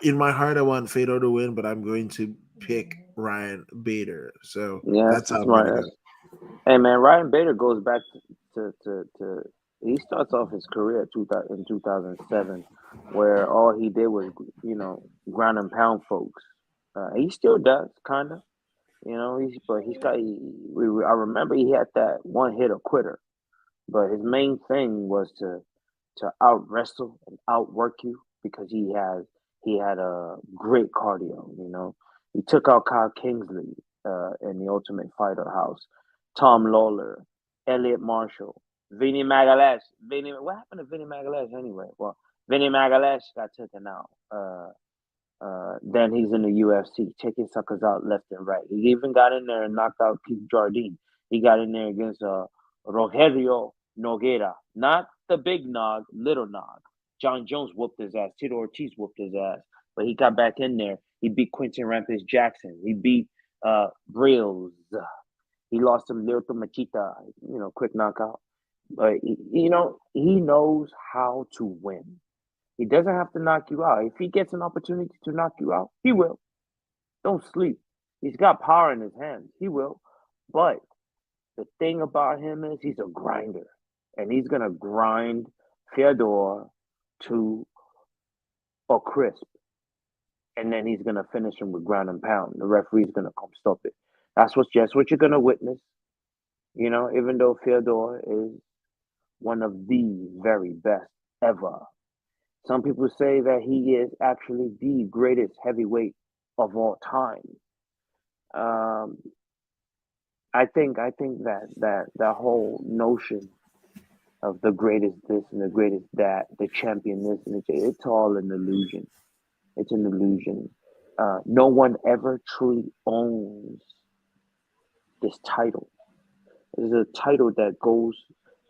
in my heart I want Fedor to win, but I'm going to pick Ryan Bader. So Yeah, that's how that's I'm gonna smart. go. Hey man, Ryan Bader goes back to he starts off his career at 2000, in 2007, where all he did was ground and pound folks. He still does kind of, but he's got. I remember he had that one hit a quitter, but his main thing was to out wrestle and outwork you because he had a great cardio. He took out Kyle Kingsley in the Ultimate Fighter house, Tom Lawler, Elliot Marshall, Vinny Magalash. What happened to Vinny Magalash anyway? Well, Vinny Magalash got taken out. Then he's in the UFC, taking suckers out left and right. He even got in there and knocked out Keith Jardine. He got in there against Rogelio Nogueira, not the big Nog, little Nog. John Jones whooped his ass. Tito Ortiz whooped his ass, but he got back in there. He beat Quentin Rampage Jackson. He beat Brills. He lost to Lyoto Machida. Quick knockout. But he knows how to win. He doesn't have to knock you out. If he gets an opportunity to knock you out, he will. Don't sleep. He's got power in his hands. He will. But the thing about him is he's a grinder. And he's going to grind Fyodor to a crisp. And then he's going to finish him with ground and pound. The referee's going to come stop it. That's just what you're going to witness. Even though Fyodor is one of the very best ever. Some people say that he is actually the greatest heavyweight of all time. Um, I think that whole notion of the greatest this and the greatest that, the champion this and it's all an illusion. It's an illusion. No one ever truly owns this title. It's a title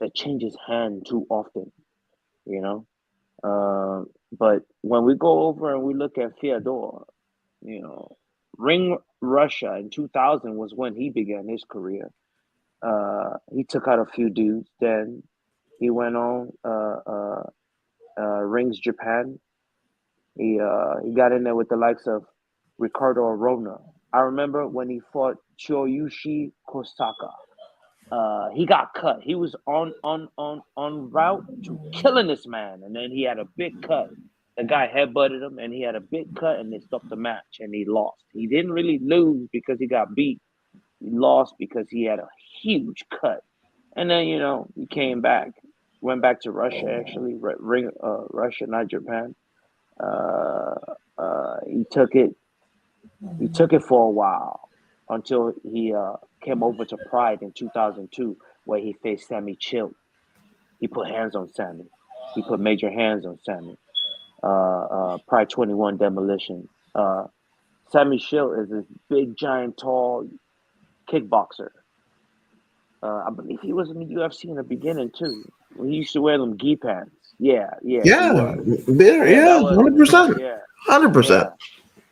that changes hand too often. You know. But when we go over and we look at Fyodor, you know, Ring Russia in 2000 was when he began his career. He took out a few dudes. Then he went on Rings Japan. He got in there with the likes of Ricardo Arona. I remember when he fought Choyushi Kosaka. He got cut. He was on route to killing this man, and then he had a big cut. The guy headbutted him, and he had a big cut, and they stopped the match, and he lost. He didn't really lose because he got beat. He lost because he had a huge cut. And then, he came back, went back to Russia, actually, Russia, not Japan. Uh, he took it. He took it for a while until he came over to Pride in 2002, where he faced Sammy Chill. He put hands on Sammy. He put major hands on Sammy. Pride 21 demolition. Sammy Chill is this big, giant, tall kickboxer. I believe he was in the UFC in the beginning too. He used to wear them gi pants. Yeah, he Yeah, was. there, Yeah, yeah, that was. 100%, Yeah, 100%.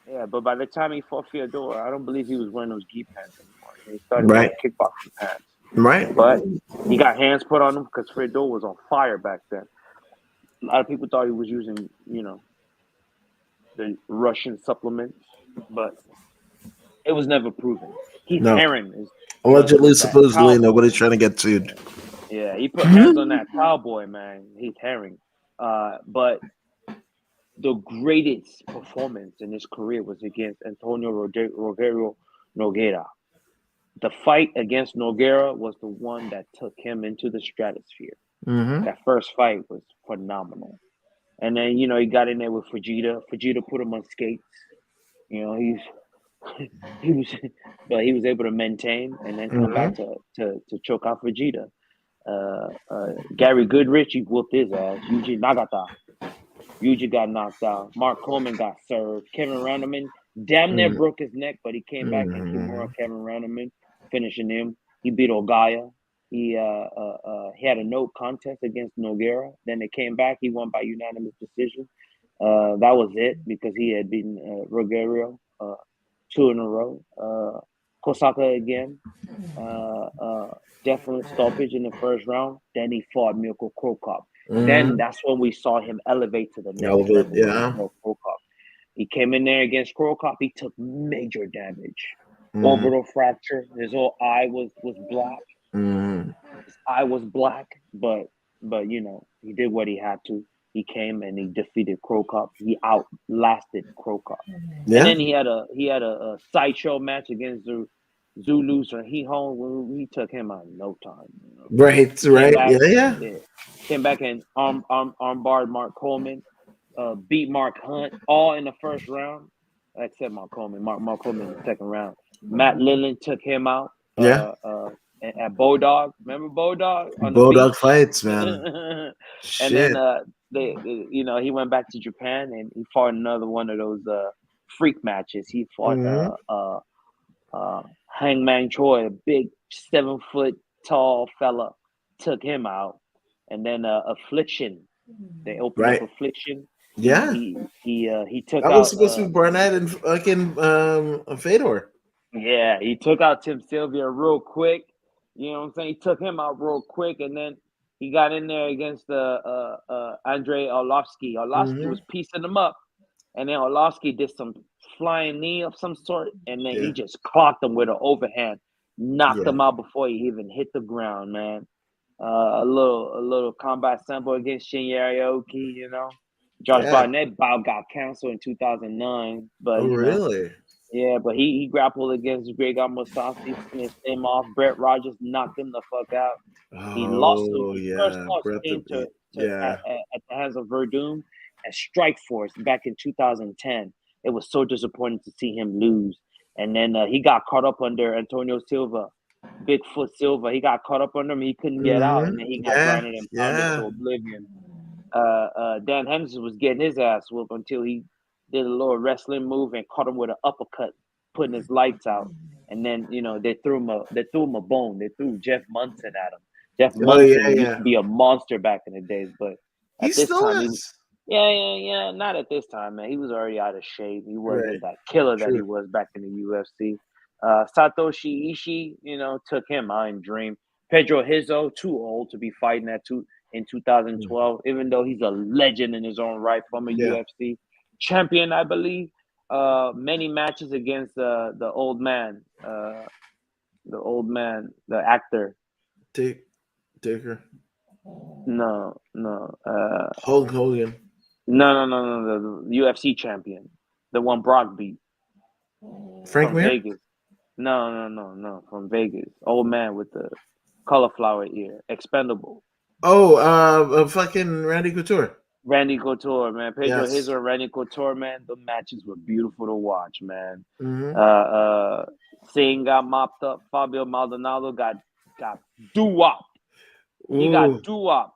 yeah, yeah. But by the time he fought Fyodor, I don't believe he was wearing those gi pants anymore. He started Right, wearing kickboxing pants. right. But he got hands put on him because Fyodor was on fire back then. A lot of people thought he was using, the Russian supplements, but it was never proven. Heath No, Herring allegedly, was that supposedly, cowboy. nobody's trying to get sued. Yeah, he put hands on that cowboy, man. Heath Herring. But the greatest performance in his career was against Antonio Rogero Nogueira. The fight against Nogueira was the one that took him into the stratosphere. Mm-hmm. That first fight was phenomenal. And then, he got in there with Fujita. Fujita put him on skates. He's he was, but he was able to maintain and then come back Mm-hmm. to choke out Vegeta. Gary Goodrich, he whooped his ass. Yuji Nagata, Yuji got knocked out. Mark Coleman got served. Kevin Randleman damn near broke his neck, but he came back and Kimura Mm-hmm. Kevin Randleman, finishing him. He beat Ogaya. He had a no contest against Nogueira. Then they came back. He won by unanimous decision. That was it because he had beaten Rogerio two in a row. Kosaka again. Uh, uh, Definite stoppage in the first round. Then he fought Mirko Krokop. Then Mm-hmm. that's when we saw him elevate to the next Elevate, level against yeah. Krokop. He came in there against Krokop. He took major damage. Mm-hmm. Orbital fracture. His whole eye was black. Mm-hmm. His eye was black, but he did what he had to. He came and he defeated Krokop. He outlasted Krokop. And Yeah. then he had a sideshow match against the Zulus or he home. He took him out in no time. Right, He came right. back, Yeah, yeah. yeah, came back and armbarred Mark Coleman, beat Mark Hunt all in the first round, except Mark Coleman. Mark Coleman in the second round. Matt Lindland took him out. Yeah. At Bodog, remember Bodog on the Bulldog beach, fights, man. and then Shit. he went back to Japan and he fought another one of those freak matches. He fought Mm-hmm. Hangman Choi, a big 7 foot tall fella, took him out, and then Affliction. They opened up Right. Affliction. Yeah. He took That was out supposed to be Barnett and fucking Fedor. yeah, he took out Tim Sylvia real quick. You know what I'm saying? He took him out real quick, and then he got in there against Andrei Orlovsky. Orlovsky Mm-hmm. was piecing him up, and then Orlovsky did some flying knee of some sort, and then he Yeah. just clocked him with an overhand, knocked Yeah. him out before he even hit the ground, man. A little combat sample against Shinya Aoki, Josh Yeah. Barnett bout got canceled in 2009, but Oh, really? yeah, but he grappled against Gregor Mousasi, finished him off. Brett Rogers knocked him the fuck out. He lost him. Oh, His first yeah. loss Brett came to yeah. at the hands of Verdum at Strikeforce back in 2010. It was so disappointing to see him lose. And then he got caught up under Antonio Silva, Bigfoot Silva. He got caught up under him. He couldn't get out, and then he Mm-hmm. got Yeah. grounded and pounded Yeah. to oblivion. Dan Henderson was getting his ass whooped until he did a little wrestling move and caught him with an uppercut, putting his lights out. And then they threw him a bone. They threw Jeff Munson at him. Jeff Oh, yeah, Munson used yeah. to be a monster back in the days, but He at this still time he was is. yeah. Not at this time, man. He was already out of shape. He Right. wasn't that killer that he True. was back in the UFC. Satoshi Ishii, took him out in Dream. Pedro Hizzo, too old to be fighting in 2012, even though he's a legend in his own right, from a Yeah. UFC champion, I believe. Many matches against the actor. Take Taker. No. Hulk Hogan. No. The UFC champion, the one Brock beat Frank from Mir? Vegas. No. From Vegas. Old man with the cauliflower ear. Expendable. Oh, fucking Randy Couture. Randy Couture, man. Pedro Yes. Hazel and Randy Couture, man. The matches were beautiful to watch, man. Mm-hmm. Singh got mopped up. Fabio Maldonado got doo-wop. He got Ooh. doo-wop.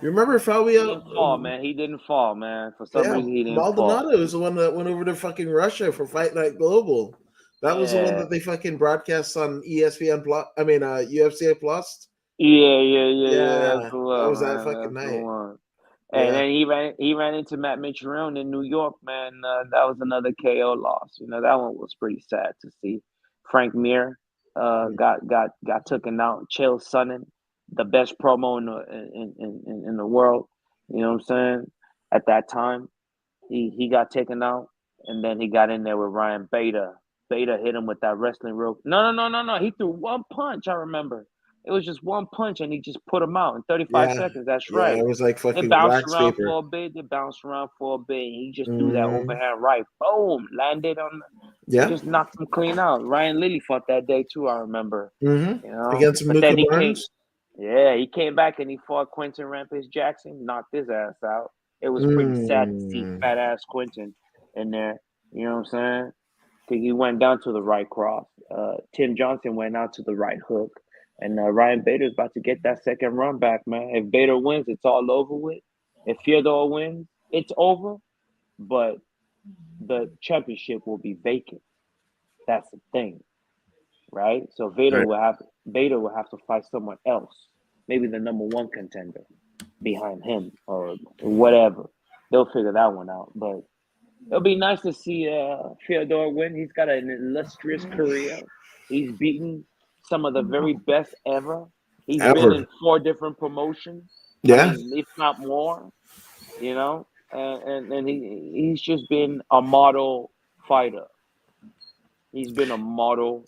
You remember He Fabio? didn't fall, man. He didn't fall, man. For some Yeah, reason, he didn't Maldonado fall. is the one that went over to fucking Russia for Fight Night Global. That was the one Yeah. that they fucking broadcast on ESPN Plus. I mean, UFC Plus. Yeah. That's Yeah, the that one, was that man. fucking That's the night. one. And Yeah. then he ran into Matt Mitrione in New York, man. That was another KO loss. That one was pretty sad to see. Frank Mir got taken out. Chael Sonnen, the best promo in the world. You know what I'm saying? At that time, he got taken out, and then he got in there with Ryan Bader. Bader hit him with that wrestling rope. No. He threw one punch. I remember. It was just one punch, and he just put him out in 35 Yeah. seconds. That's Yeah, right. it was like It fucking bounced wax around paper. for a bit. It bounced around for a bit. He just threw that Hmm. overhand right. Boom. Landed on. He Yeah. just knocked him clean out. Ryan Lilly fought that day too. I remember. Hmm. You know. Against But then Mooka he came. Barnes. Yeah, he came back and he fought Quentin Rampage Jackson. Knocked his ass out. It was pretty sad to see Mm. fat ass Quentin in there. You know what I'm saying? He went down to the right cross. Tim Johnson went out to the right hook. And Ryan Bader's about to get that second run back, man. If Bader wins, it's all over with. If Fyodor wins, it's over. But the championship will be vacant. That's the thing, right? So Right. Bader will have to fight someone else, maybe the number one contender behind him or whatever. They'll figure that one out. But it'll be nice to see Fyodor win. He's got an illustrious career. He's beaten some of the very best ever. He's been Ever. in 4 different promotions. I Yeah. mean, if not more, you know. And he's just been a model fighter. He's been a model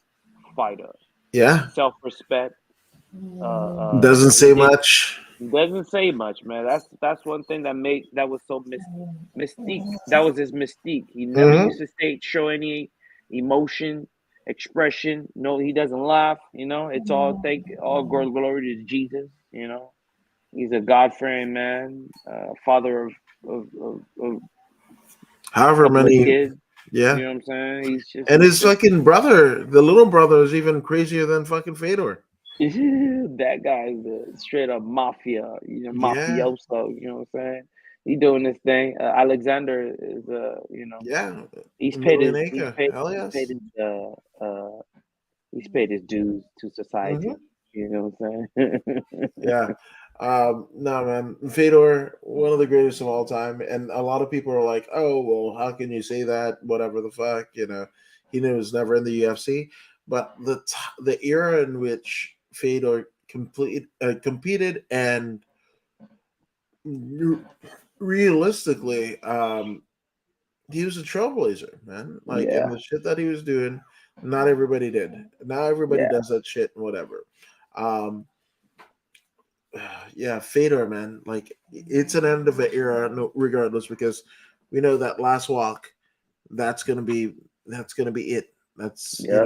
fighter. Yeah. Self-respect. Doesn't He say did much. doesn't say much, man. That's one thing that was so mystique. That was his mystique. He never Hmm. used to show any emotion, expression. No, he doesn't laugh. It's all glory to Jesus. He's a God fearing man, father of However couple of many. kids. Yeah. You know what I'm saying? And He's his just fucking brother, the little brother, is even crazier than fucking Fedor. that guy is a straight up mafia, Yeah. mafioso. You know what I'm saying? He doing this thing. Alexander is Yeah. he's paid his he's Emelianenko. paid Hell he's paid yes. his he's paid his dues to Hmm. society. You know what I'm saying? Yeah. No, man. Fedor, one of the greatest of all time. And a lot of people are like, oh, well, how can you say that? Whatever the fuck. He was never in the UFC. But the era in which Fedor competed and realistically, he was a trailblazer, man. Like, and Yeah, the shit that he was doing, not everybody did. Now everybody yeah, does that shit and whatever. Um, yeah, Fedor, man. Like, it's an end of an era, regardless, because we know that last walk, that's gonna be it. That's yeah.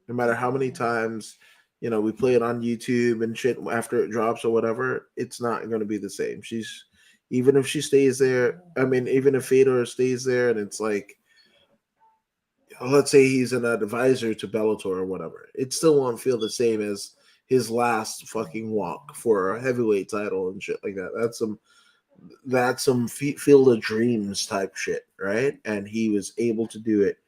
no matter how many times we play it on YouTube and shit after it drops or whatever, it's not gonna be the same. She's even if she stays there. I mean, even if Fedor stays there, and it's like, let's say he's an advisor to Bellator or whatever, it still won't feel the same as his last fucking walk for a heavyweight title and shit like that. That's some field of dreams type shit, right? And he was able to do it.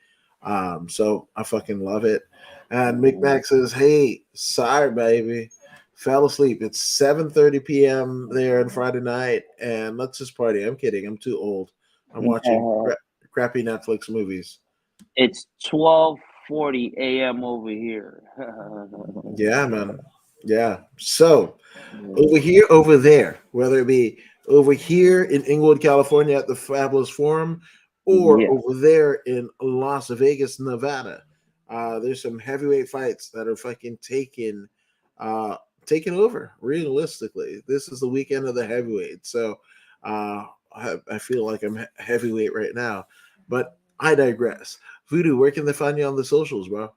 So I fucking love it. And Mick Mhm. Mac says, "Hey, sorry, baby, fell asleep. It's 7:30 p.m. there on Friday night, and let's just party." I'm kidding. I'm too old. I'm watching crappy Netflix movies. It's 12:40 a.m. over here. Yeah, man. Yeah. So over there, whether it be over here in Inglewood, California at the Fabulous Forum, or Yeah, over there in Las Vegas, Nevada, there's some heavyweight fights that are fucking taking over. Realistically, this is the weekend of the heavyweight. So I feel like I'm heavyweight right now, but I digress. Voodoo, where can they find you on the socials, bro?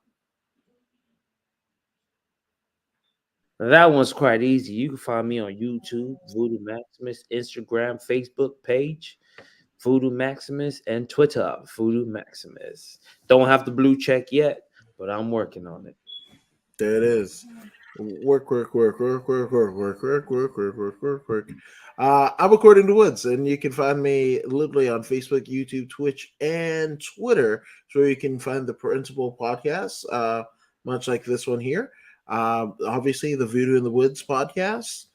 That one's quite easy. You can find me on YouTube, Voodoo Maximus, Instagram, Facebook page, Voodoo Maximus, and Twitter, Voodoo Maximus. Don't have the blue check yet, but I'm working on it. There it is. Work, work, work, work, work, work, work, work, work, work, work, work, work. I'm According to Woods, and you can find me literally on Facebook, YouTube, Twitch, and Twitter. So you can find the principal podcasts, much like this one here. Obviously, the Voodoo in the Woods podcast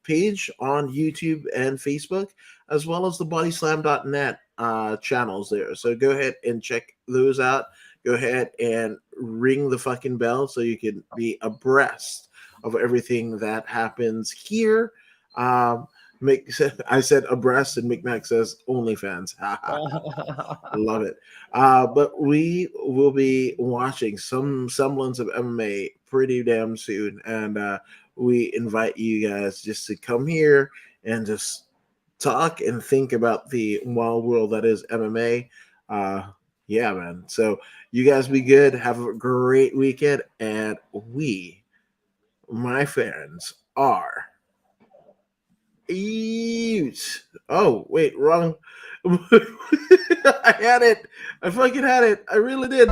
page on YouTube and Facebook, as well as the bodyslam.net channels there. So go ahead and check those out. Go ahead and ring the fucking bell so you can be abreast of everything that happens here. I said abreast, and McMac says OnlyFans. Love it. But we will be watching some semblance of MMA pretty damn soon, and we invite you guys just to come here and just talk and think about the wild world that is MMA. Yeah, man. So you guys be good. Have a great weekend, and we, my friends, are eat. Oh, wait, wrong. I had it. I fucking had it. I really did.